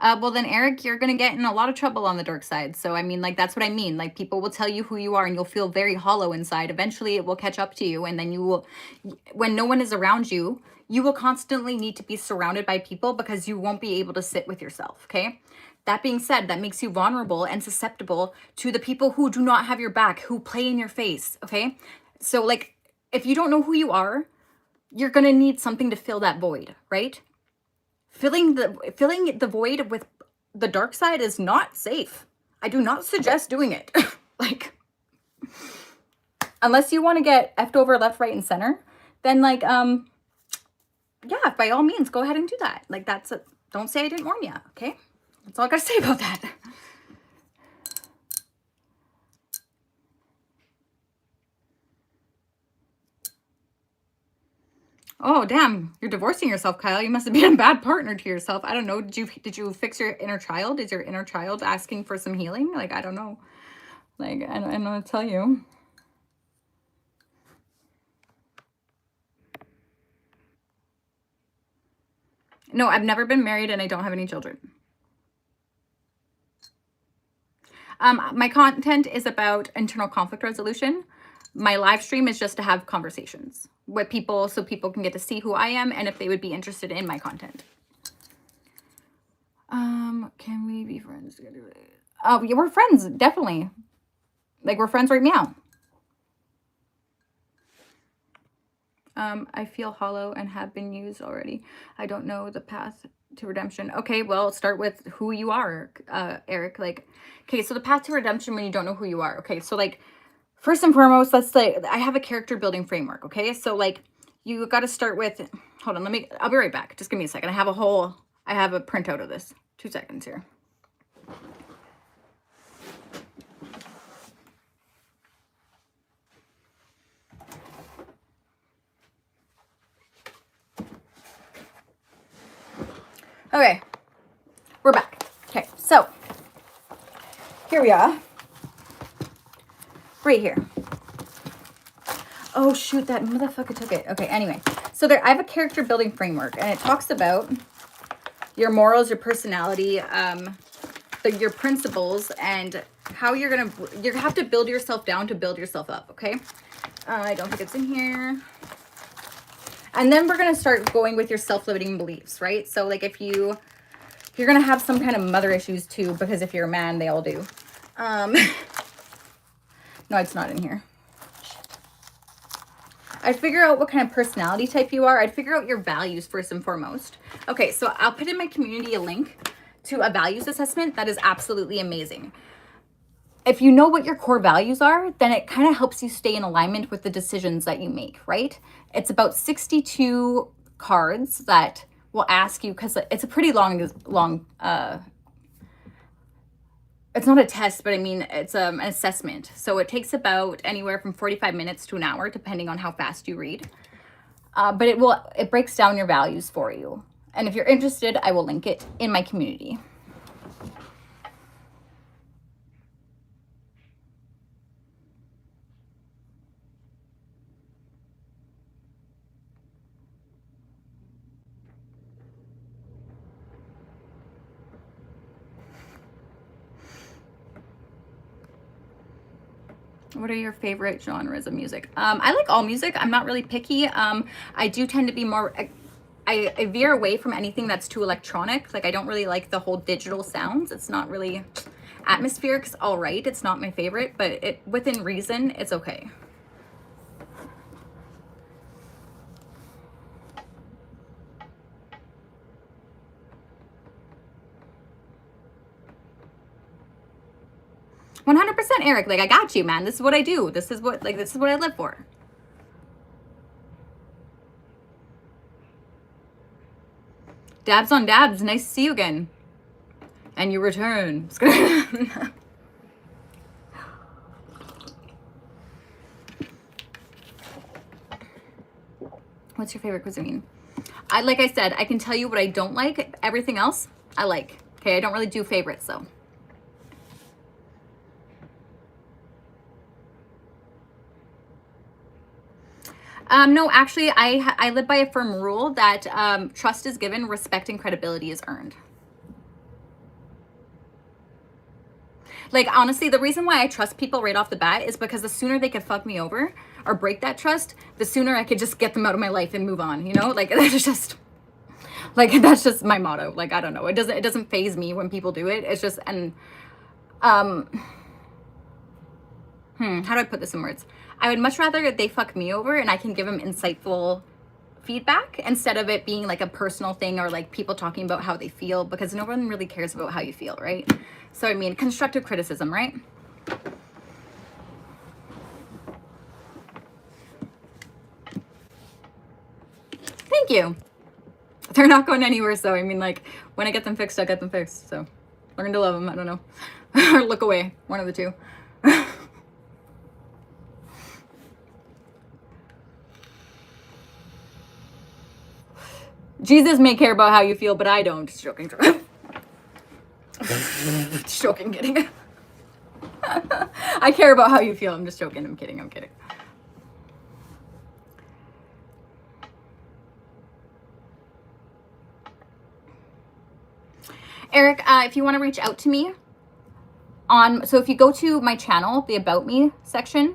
[SPEAKER 1] Well then, Eric, you're going to get in a lot of trouble on the dark side. So, I mean, like, that's what I mean. Like, people will tell you who you are and you'll feel very hollow inside. Eventually, it will catch up to you. And then you will, when no one is around you, you will constantly need to be surrounded by people because you won't be able to sit with yourself. Okay. That being said, that makes you vulnerable and susceptible to the people who do not have your back, who play in your face. Okay. So, like, if you don't know who you are, you're going to need something to fill that void, right? Filling the void with the dark side is not safe. I do not suggest doing it. Like, unless you want to get effed over left, right, and center, then like, yeah, by all means, go ahead and do that. Like, don't say I didn't warn you. Okay. That's all I gotta say about that. Oh, damn. You're divorcing yourself, Kyle. You must have been a bad partner to yourself. I don't know. Did you fix your inner child? Is your inner child asking for some healing? Like, I don't know. Like, I don't know what to tell you. No, I've never been married and I don't have any children. My content is about internal conflict resolution. My live stream is just to have conversations with people so people can get to see who I am and if they would be interested in my content. Can we be friends together? Oh, yeah, we're friends, definitely. Like, we're friends right now. I feel hollow and have been used already. I don't know the path to redemption. Okay, well, start with who you are, Eric. Like, okay, so the path to redemption when you don't know who you are. Okay, so like, first and foremost, let's say I have a character building framework. Okay, so like, you got to start with, hold on, I'll be right back. Just give me a second. I have a printout of this. 2 seconds here. Okay, we're back. Okay, so here we are. Right here. Oh shoot, that motherfucker took it. Okay, anyway. So I have a character building framework and it talks about your morals, your personality, your principles, and how you have to build yourself down to build yourself up, okay? I don't think it's in here. And then we're going to start going with your self-limiting beliefs, right? So like if you're going to have some kind of mother issues too, because if you're a man, they all do. No, it's not in here. I'd figure out what kind of personality type you are. I'd figure out your values first and foremost. Okay, so I'll put in my community a link to a values assessment that is absolutely amazing. If you know what your core values are, then it kind of helps you stay in alignment with the decisions that you make, right? It's about 62 cards that will ask you, because it's a pretty long it's not a test, but I mean, it's an assessment. So it takes about anywhere from 45 minutes to an hour, depending on how fast you read. But it breaks down your values for you. And if you're interested, I will link it in my community. What are your favorite genres of music? I like all music. I'm not really picky. I do tend to be more, I veer away from anything that's too electronic. Like I don't really like the whole digital sounds. It's not really, atmospheric's all right. It's not my favorite, but within reason, it's okay. $100%, Eric. Like I got you, man. This is what I do. This is what I live for. Dabs on dabs. Nice to see you again. And you return. What's your favorite cuisine? Like I said, I can tell you what I don't like. Everything else, I like. Okay, I don't really do favorites, though. No, actually, I live by a firm rule that trust is given, respect and credibility is earned. Like, honestly, the reason why I trust people right off the bat is because the sooner they could fuck me over or break that trust, the sooner I could just get them out of my life and move on, you know? Like, that's just my motto. Like, I don't know. It doesn't faze me when people do it. It's just, and, how do I put this in words? I would much rather they fuck me over and I can give them insightful feedback instead of it being like a personal thing or like people talking about how they feel, because no one really cares about how you feel, right? So, I mean, constructive criticism, right? Thank you. They're not going anywhere, so I mean, like, when I get them fixed, I'll get them fixed. So, learn to love them, I don't know. Or look away, one of the two. Jesus may care about how you feel, but I don't. Just joking. Just joking, kidding. I care about how you feel. I'm just joking. I'm kidding. Eric, if you want to reach out to me so if you go to my channel, the About Me section,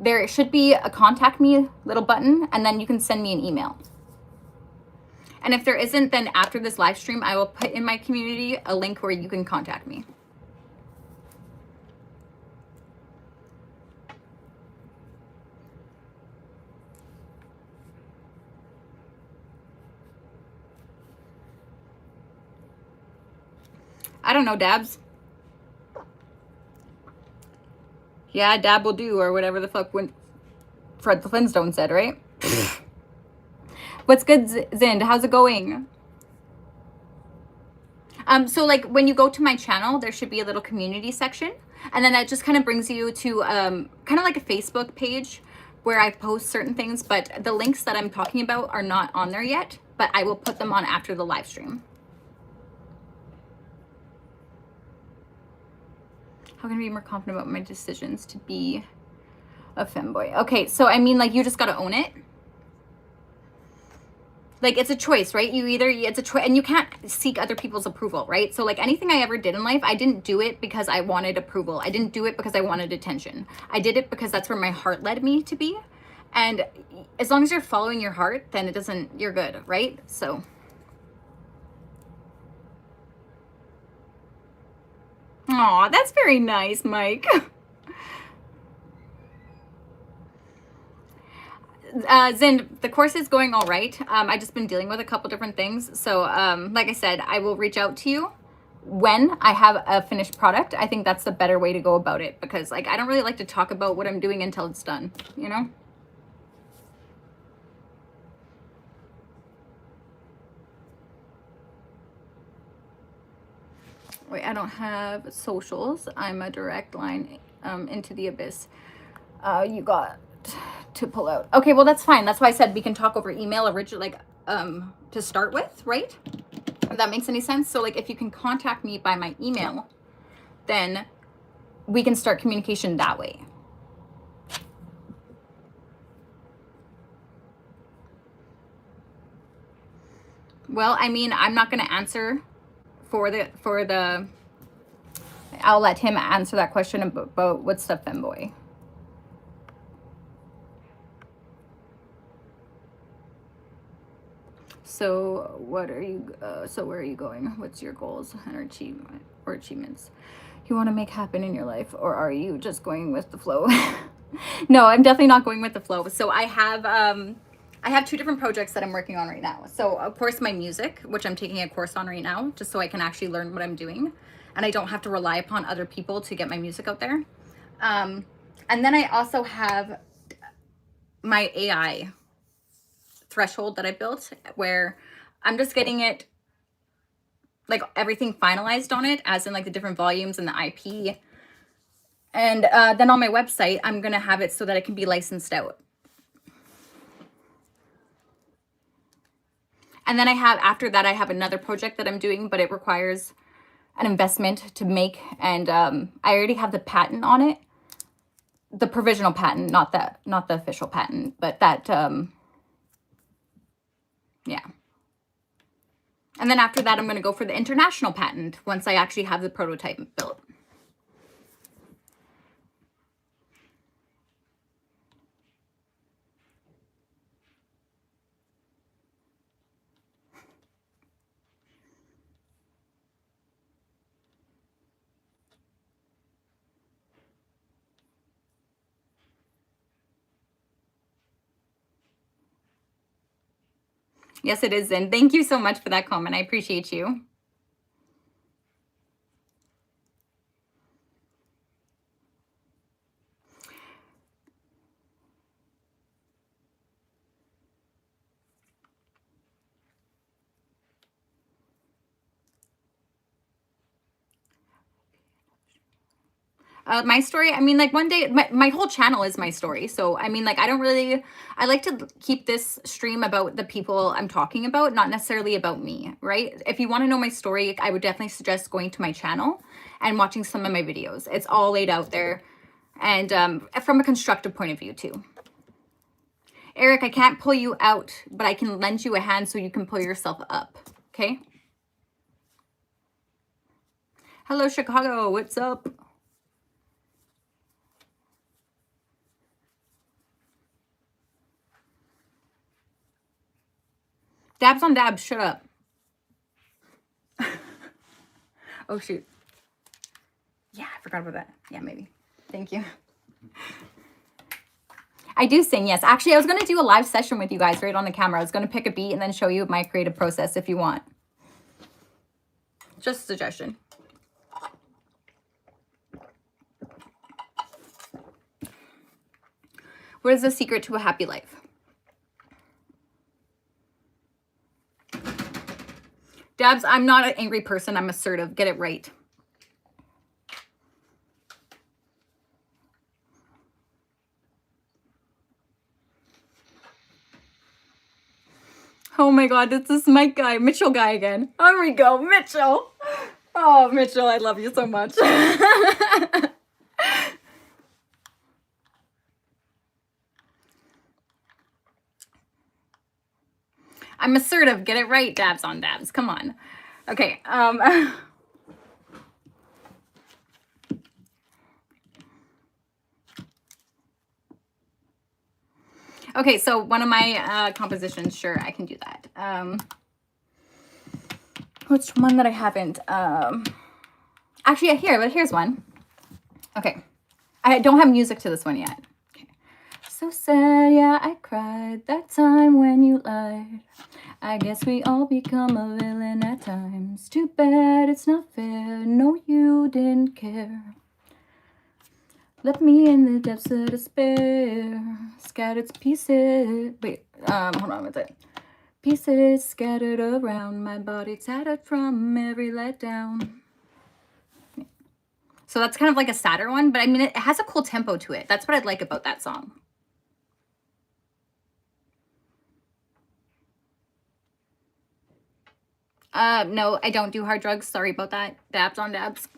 [SPEAKER 1] there should be a contact me little button, and then you can send me an email. And if there isn't, then after this live stream, I will put in my community a link where you can contact me. I don't know, dabs. Yeah, dab will do, or whatever the fuck when Fred the Flintstone said, right? What's good, Zind? How's it going? So like when you go to my channel, there should be a little community section, and then that just kind of brings you to kind of like a Facebook page where I post certain things, but the links that I'm talking about are not on there yet, but I will put them on after the live stream. How can I be more confident about my decisions to be a femboy? Okay, so I mean, like, you just gotta own it. Like, it's a choice, right? It's a choice, and you can't seek other people's approval, right? So like anything I ever did in life, I didn't do it because I wanted approval. I didn't do it because I wanted attention. I did it because that's where my heart led me to be. And as long as you're following your heart, then you're good, right? So. Aw, that's very nice, Mike. Zind, the course is going all right. I just been dealing with a couple different things. So, like I said, I will reach out to you when I have a finished product. I think that's the better way to go about it, because like, I don't really like to talk about what I'm doing until it's done, you know? Wait, I don't have socials. I'm a direct line into the abyss. You got to pull out. Okay, well that's fine. That's why I said we can talk over email originally, like to start with, right? If that makes any sense. So like if you can contact me by my email, then we can start communication that way. Well, I mean, I'm not going to answer for the I'll let him answer that question about what's the femboy. So what are you so where are you going? What's your goals and achievements you want to make happen in your life, or are you just going with the flow? No, I'm definitely not going with the flow. So I have 2 different projects that I'm working on right now. So of course my music, which I'm taking a course on right now, just so I can actually learn what I'm doing and I don't have to rely upon other people to get my music out there. And then I also have my AI threshold that I built, where I'm just getting it, like everything finalized on it, as in like the different volumes and the IP. And then on my website, I'm going to have it so that it can be licensed out. And then after that, I have another project that I'm doing, but it requires an investment to make. And I already have the patent on it, the provisional patent, not the official patent, but that, yeah. And then after that, I'm going to go for the international patent once I actually have the prototype built. Yes, it is, Zen. Thank you so much for that comment. I appreciate you. My story, I mean, like one day, my whole channel is my story. So, I mean, like, I like to keep this stream about the people I'm talking about, not necessarily about me, right? If you want to know my story, I would definitely suggest going to my channel and watching some of my videos. It's all laid out there, and from a constructive point of view too. Eric, I can't pull you out, but I can lend you a hand so you can pull yourself up, okay? Hello, Chicago, what's up? Dabs on dabs, shut up. Oh, shoot. Yeah, I forgot about that. Yeah, maybe. Thank you. I do sing, yes. Actually, I was going to do a live session with you guys right on the camera. I was going to pick a beat and then show you my creative process if you want. Just a suggestion. What is the secret to a happy life? Dabs, I'm not an angry person. I'm assertive. Get it right. Oh my God, it's this Mike guy, Mitchell guy again. There we go, Mitchell. Oh, Mitchell, I love you so much. I'm assertive. Get it right, dabs on dabs. Come on. Okay. Okay, so one of my compositions, sure, I can do that. Which one that I haven't? Actually, here's one. Okay. I don't have music to this one yet. Okay. So sad, yeah, I cried that time when you lied. I guess we all become a villain at times. Too bad, it's not fair. No, you didn't care. Left me in the depths of despair. Scattered pieces. Wait, hold on with it. Pieces scattered around my body, tattered from every letdown. So that's kind of like a sadder one, but I mean, it has a cool tempo to it. That's what I like about that song. No, I don't do hard drugs. Sorry about that. Dabs on dabs.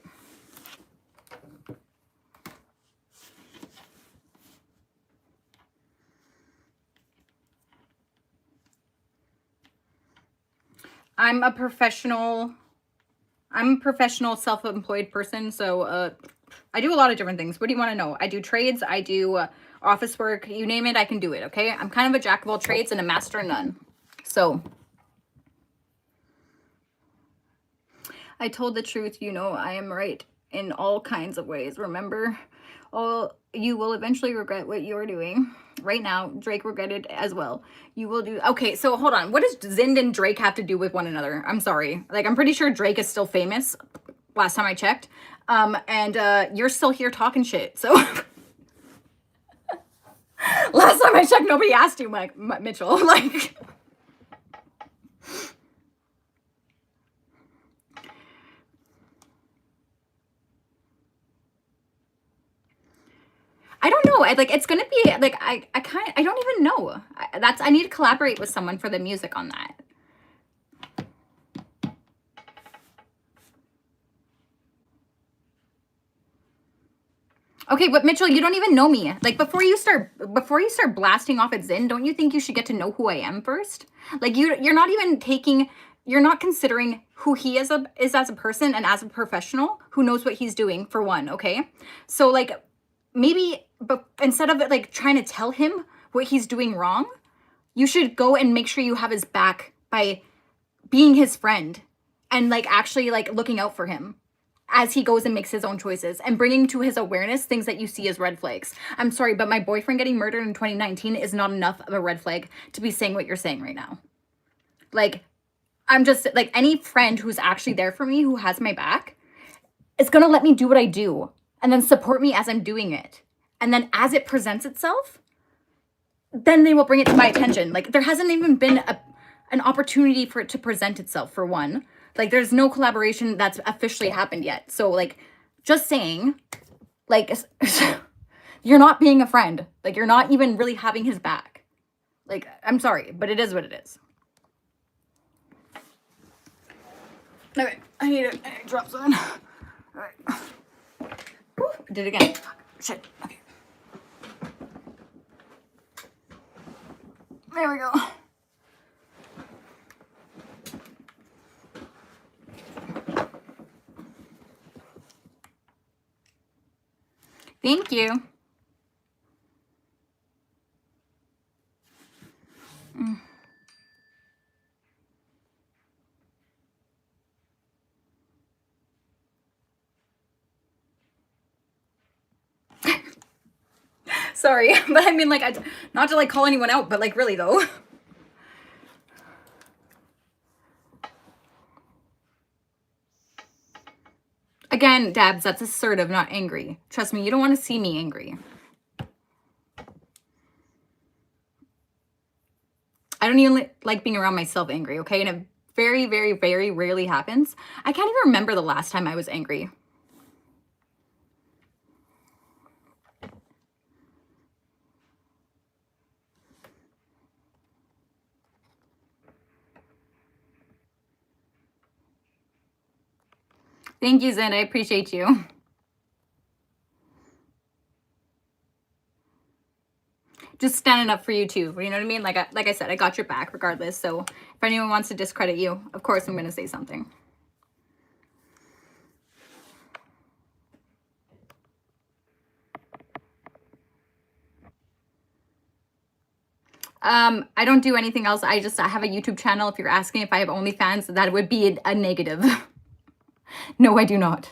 [SPEAKER 1] I'm a professional self-employed person, so I do a lot of different things. What do you want to know? I do trades, I do office work, you name it, I can do it, okay? I'm kind of a jack of all trades and a master of none. So I told the truth, you know, I am right in all kinds of ways. Remember, you will eventually regret what you're doing. Right now, Drake regretted as well. You will do. Okay, so hold on. What does Zind and Drake have to do with one another? I'm sorry. Like, I'm pretty sure Drake is still famous. Last time I checked. And you're still here talking shit. So last time I checked, nobody asked you, Mitchell. Like, I don't know. It's gonna be like I don't even know. I need to collaborate with someone for the music on that. Okay, but Mitchell, you don't even know me. Like, before you start blasting off at Zin, don't you think you should get to know who I am first? Like, you're not considering who he is as a person and as a professional who knows what he's doing, for one, okay? So like, maybe, but instead of like trying to tell him what he's doing wrong, you should go and make sure you have his back by being his friend and like actually like looking out for him as he goes and makes his own choices and bringing to his awareness things that you see as red flags. I'm sorry, but my boyfriend getting murdered in 2019 is not enough of a red flag to be saying what you're saying right now. Like, I'm just like, any friend who's actually there for me, who has my back, is gonna let me do what I do and then support me as I'm doing it. And then as it presents itself, then they will bring it to my attention. Like, there hasn't even been an opportunity for it to present itself, for one. Like, there's no collaboration that's officially happened yet. So, like, just saying, like, you're not being a friend. Like, you're not even really having his back. Like, I'm sorry, but it is what it is. Okay, I need to drop something. All right. Whew, I did it again. Shit. Okay. There we go. Thank you. Sorry, but I mean, like, not to like call anyone out, but like, really though. Again, Dabs, that's assertive, not angry. Trust me, you don't want to see me angry. I don't even like being around myself angry, okay? And it very, very, very rarely happens. I can't even remember the last time I was angry. Thank you, Zen. I appreciate you. Just standing up for you too. You know what I mean? Like I said, I got your back regardless. So if anyone wants to discredit you, of course I'm going to say something. I don't do anything else. I have a YouTube channel. If you're asking if I have OnlyFans, that would be a negative. No, I do not.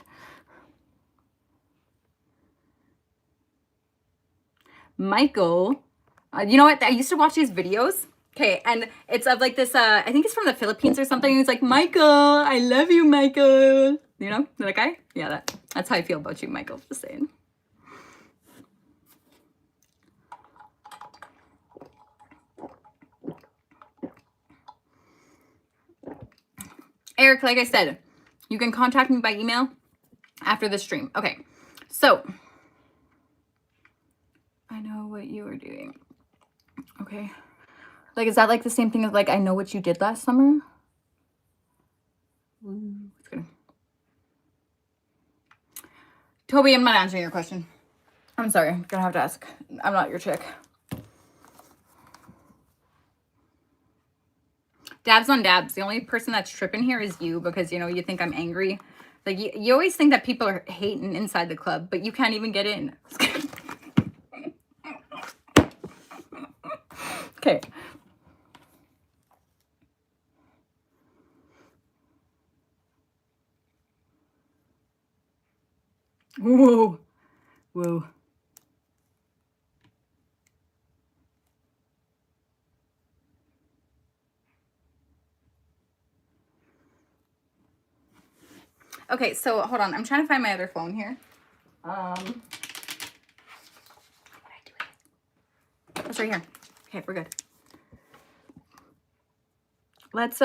[SPEAKER 1] Michael, you know what? I used to watch these videos. Okay, and it's of like this, I think it's from the Philippines or something. It's like, Michael, I love you, Michael. You know, that guy? Yeah, that's how I feel about you, Michael. Just saying. Eric, like I said, you can contact me by email after the stream. Okay, So, I know what you were doing. Okay. Like, is that like the same thing as like, I know what you did last summer? It's good. Toby, I'm not answering your question. I'm sorry. I'm gonna have to ask. I'm not your chick. Dabs on dabs. The only person that's tripping here is you because, you know, you think I'm angry. Like, you always think that people are hating inside the club, but you can't even get in. Okay. Whoa. Whoa. Okay, so hold on. I'm trying to find my other phone here. It's right here. Okay, we're good. Let's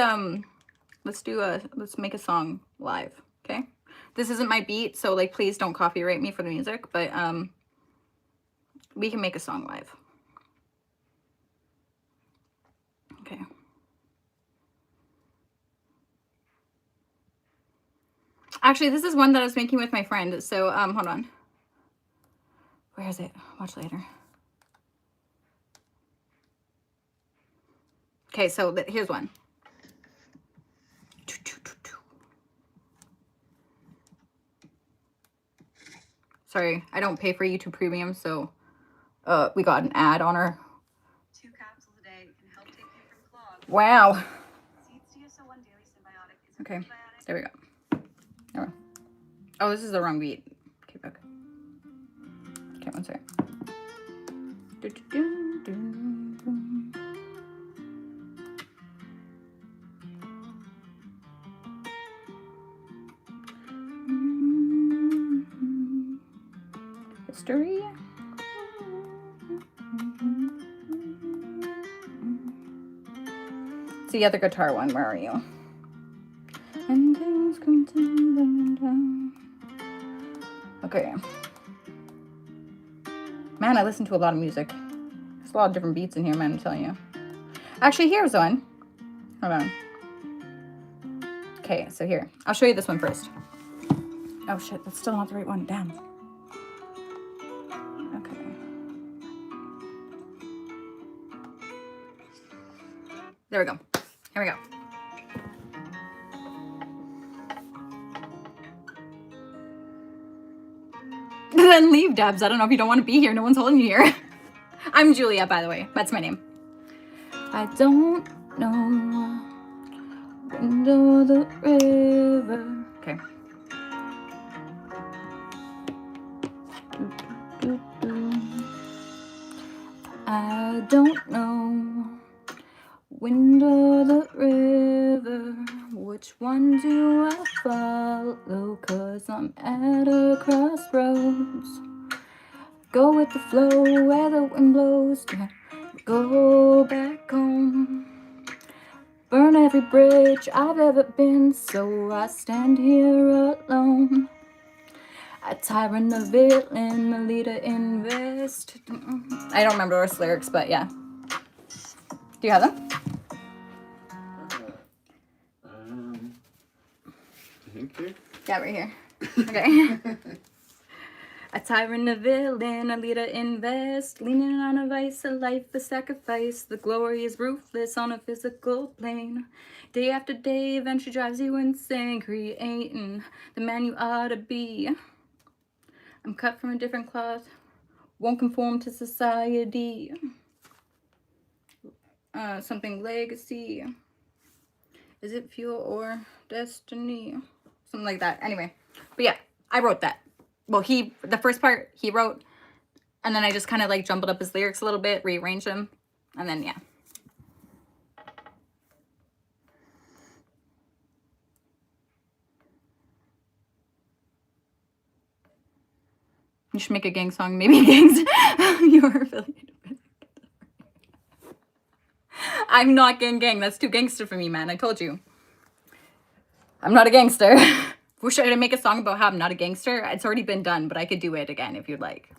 [SPEAKER 1] make a song live, okay? This isn't my beat, so like please don't copyright me for the music, but we can make a song live. Okay. Actually, this is one that I was making with my friend, so hold on. Where is it? Watch later. Okay, so here's one. Sorry, I don't pay for YouTube Premium, so we got an ad on our.
[SPEAKER 3] 2 capsules a day can help take you from clogs.
[SPEAKER 1] Wow.
[SPEAKER 3] CS1 daily symbiotic is
[SPEAKER 1] Okay,
[SPEAKER 3] probiotic.
[SPEAKER 1] there we go. There we go. Oh, this is the wrong beat. Okay, back. Okay, one second. History. It's the other guitar one. Where are you? And things come tumbling down. Okay. Man, I listen to a lot of music. There's a lot of different beats in here, man, I'm telling you. Actually, here's one. Hold on. Okay, so here. I'll show you this one first. Oh shit, that's still not the right one. Damn. Okay. There we go. Here we go. Then leave, Debs. I don't know if you don't want to be here. No one's holding you here. I'm Julia, by the way. That's my name. I don't know. Window the river. Okay. I don't know. Window the river. Which one do I follow? 'Cause I'm at a crossroads. Go with the flow where the wind blows. Go back home. Burn every bridge I've ever been, so I stand here alone. A tyrant, a villain, a leader, invest. I don't remember the rest of the lyrics, but yeah. Do you have them?
[SPEAKER 2] I think here.
[SPEAKER 1] Yeah, right here. Okay. A tyrant, a villain, a leader, invest. Leaning on a vice, a life, a sacrifice. The glory is ruthless on a physical plane. Day after day, eventually drives you insane. Creating the man you ought to be. I'm cut from a different cloth. Won't conform to society. Something legacy. Is it fuel or destiny? Something like that. Anyway. But yeah, I wrote that. Well, the first part he wrote, and then I just kind of like jumbled up his lyrics a little bit, rearranged them, and then yeah. You should make a gang song, maybe gangs you are affiliated with. I'm not gang. That's too gangster for me, man. I told you. I'm not a gangster. Should I make a song about how I'm not a gangster? It's already been done, but I could do it again if you'd like.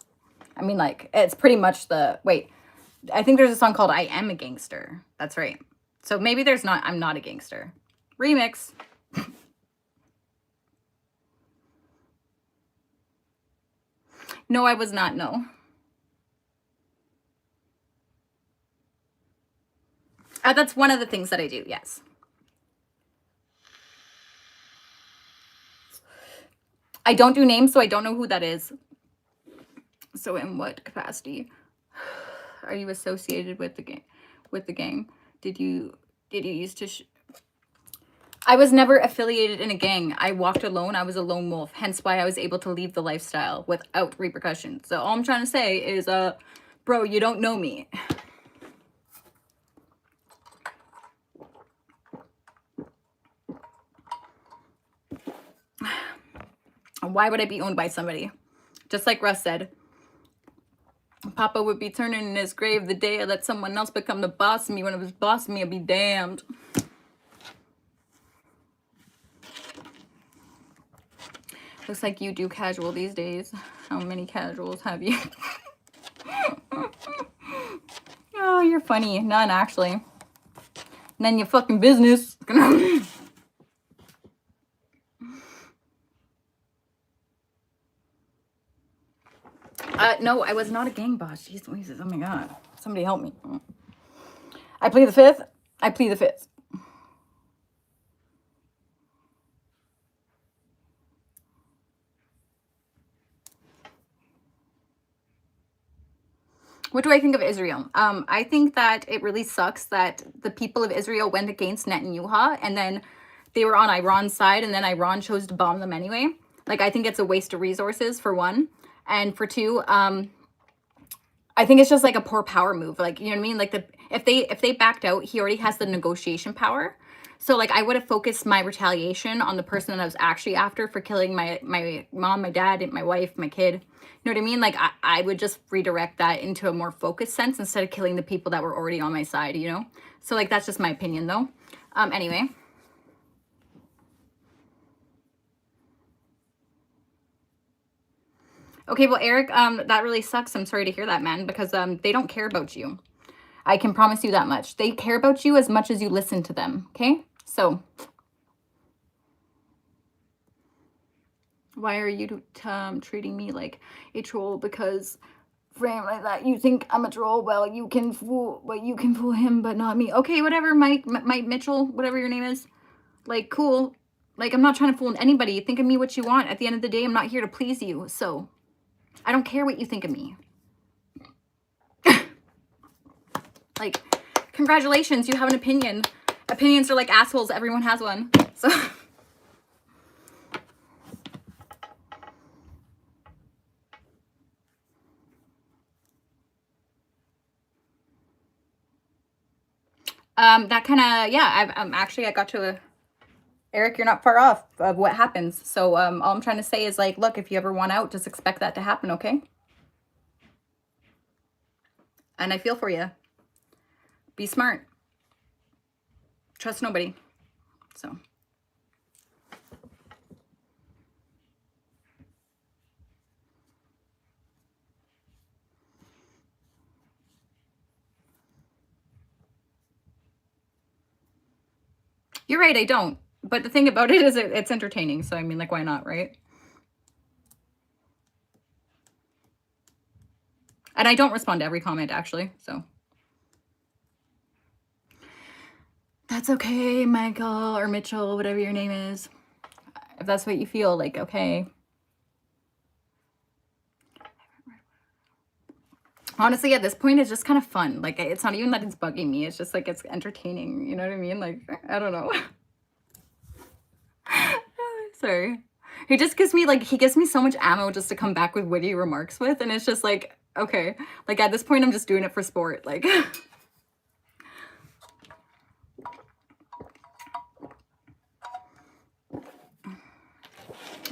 [SPEAKER 1] I mean, like, it's pretty much the... Wait. I think there's a song called I Am a Gangster. That's right. So maybe there's not I'm Not a Gangster. Remix. No, I was not. No. That's one of the things that I do. Yes. I don't do names, so I don't know who that is. So in what capacity are you associated with the gang? Did you used to... I was never affiliated in a gang. I walked alone. I was a lone wolf. Hence why I was able to leave the lifestyle without repercussions. So all I'm trying to say is, bro, you don't know me. Why would I be owned by somebody? Just like Russ said, Papa would be turning in his grave the day I let someone else become the boss of me. When it was boss of me, I'd be damned. Looks like you do casual these days. How many casuals have you? Oh, you're funny. None, actually. None your fucking business. No, I was not a gang boss. Jeez Louises. Oh my god. Somebody help me. I plead the fifth. I plead the fifth. What do I think of Israel? I think that it really sucks that the people of Israel went against Netanyahu and then they were on Iran's side and then Iran chose to bomb them anyway. Like, I think it's a waste of resources, for one. And for two, I think it's just like a poor power move. Like, you know what I mean? Like, if they backed out, he already has the negotiation power. So, like, I would have focused my retaliation on the person that I was actually after for killing my mom, my dad, my wife, my kid. You know what I mean? Like, I would just redirect that into a more focused sense instead of killing the people that were already on my side, you know? So, like, that's just my opinion, though. Anyway. Okay, well, Eric, that really sucks. I'm sorry to hear that, man, because they don't care about you. I can promise you that much. They care about you as much as you listen to them, okay? So, why are you treating me like a troll? Because frame like that, you think I'm a troll? Well, you can fool him, but not me. Okay, whatever, Mike Mitchell, whatever your name is. Like, cool. Like, I'm not trying to fool anybody. Think of me what you want. At the end of the day, I'm not here to please you, so I don't care what you think of me. Like, congratulations, you have an opinion. Opinions are like assholes. Everyone has one. So that kind of, yeah, I got to Eric, you're not far off of what happens. So all I'm trying to say is, like, look, if you ever want out, just expect that to happen, okay? And I feel for you. Be smart. Trust nobody. So. You're right, I don't. But the thing about it is it's entertaining. So, I mean, like, why not, right? And I don't respond to every comment, actually. So. That's okay, Michael or Mitchell, whatever your name is. If that's what you feel, like, okay. Honestly, at this point, it's just kind of fun. Like, it's not even that it's bugging me. It's just, like, it's entertaining. You know what I mean? Like, I don't know. Sorry. He just gives me, like, he gives me so much ammo just to come back with witty remarks with. And it's just, like, okay. Like, at this point, I'm just doing it for sport. Like...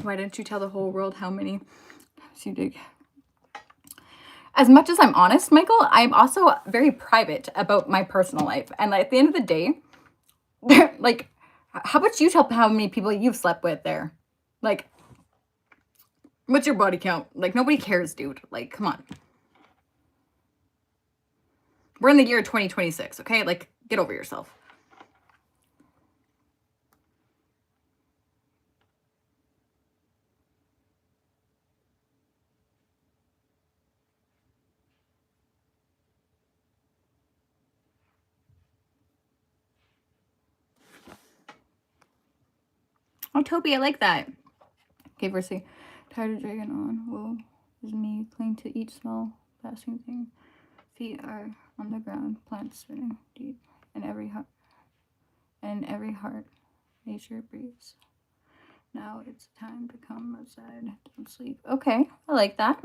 [SPEAKER 1] Why didn't you tell the whole world how many times you dig? As much as I'm honest, Michael, I'm also very private about my personal life. And at the end of the day, like, how about you tell how many people you've slept with there? Like, what's your body count? Like, nobody cares, dude. Like, come on. We're in the year 2026, okay? Like, get over yourself. Oh, Toby, I like that. Okay, verse 3. Tired of dragging on. Woe is me, cling to each small passing thing. Feet are on the ground, plants spinning deep, and every heart, nature breathes. Now it's time to come outside. Don't sleep. Okay, I like that.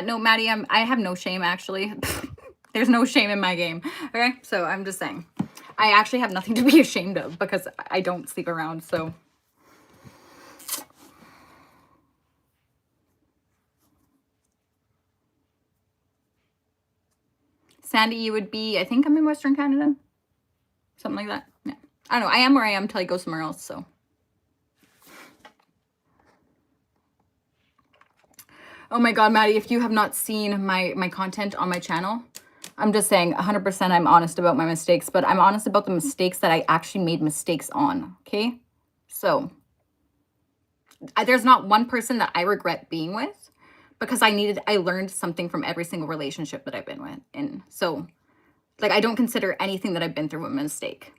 [SPEAKER 1] No, Maddie, I have no shame, actually. There's no shame in my game. Okay, so I'm just saying. I actually have nothing to be ashamed of because I don't sleep around, so. Sandy, you would be, I think I'm in Western Canada. Something like that. Yeah. I don't know. I am where I am until I go somewhere else, so. Oh my God, Maddie, if you have not seen my content on my channel, I'm just saying 100% I'm honest about my mistakes, but I'm honest about the mistakes that I actually made mistakes on, okay? So, there's not one person that I regret being with because I learned something from every single relationship that I've been with. And so, like, I don't consider anything that I've been through a mistake.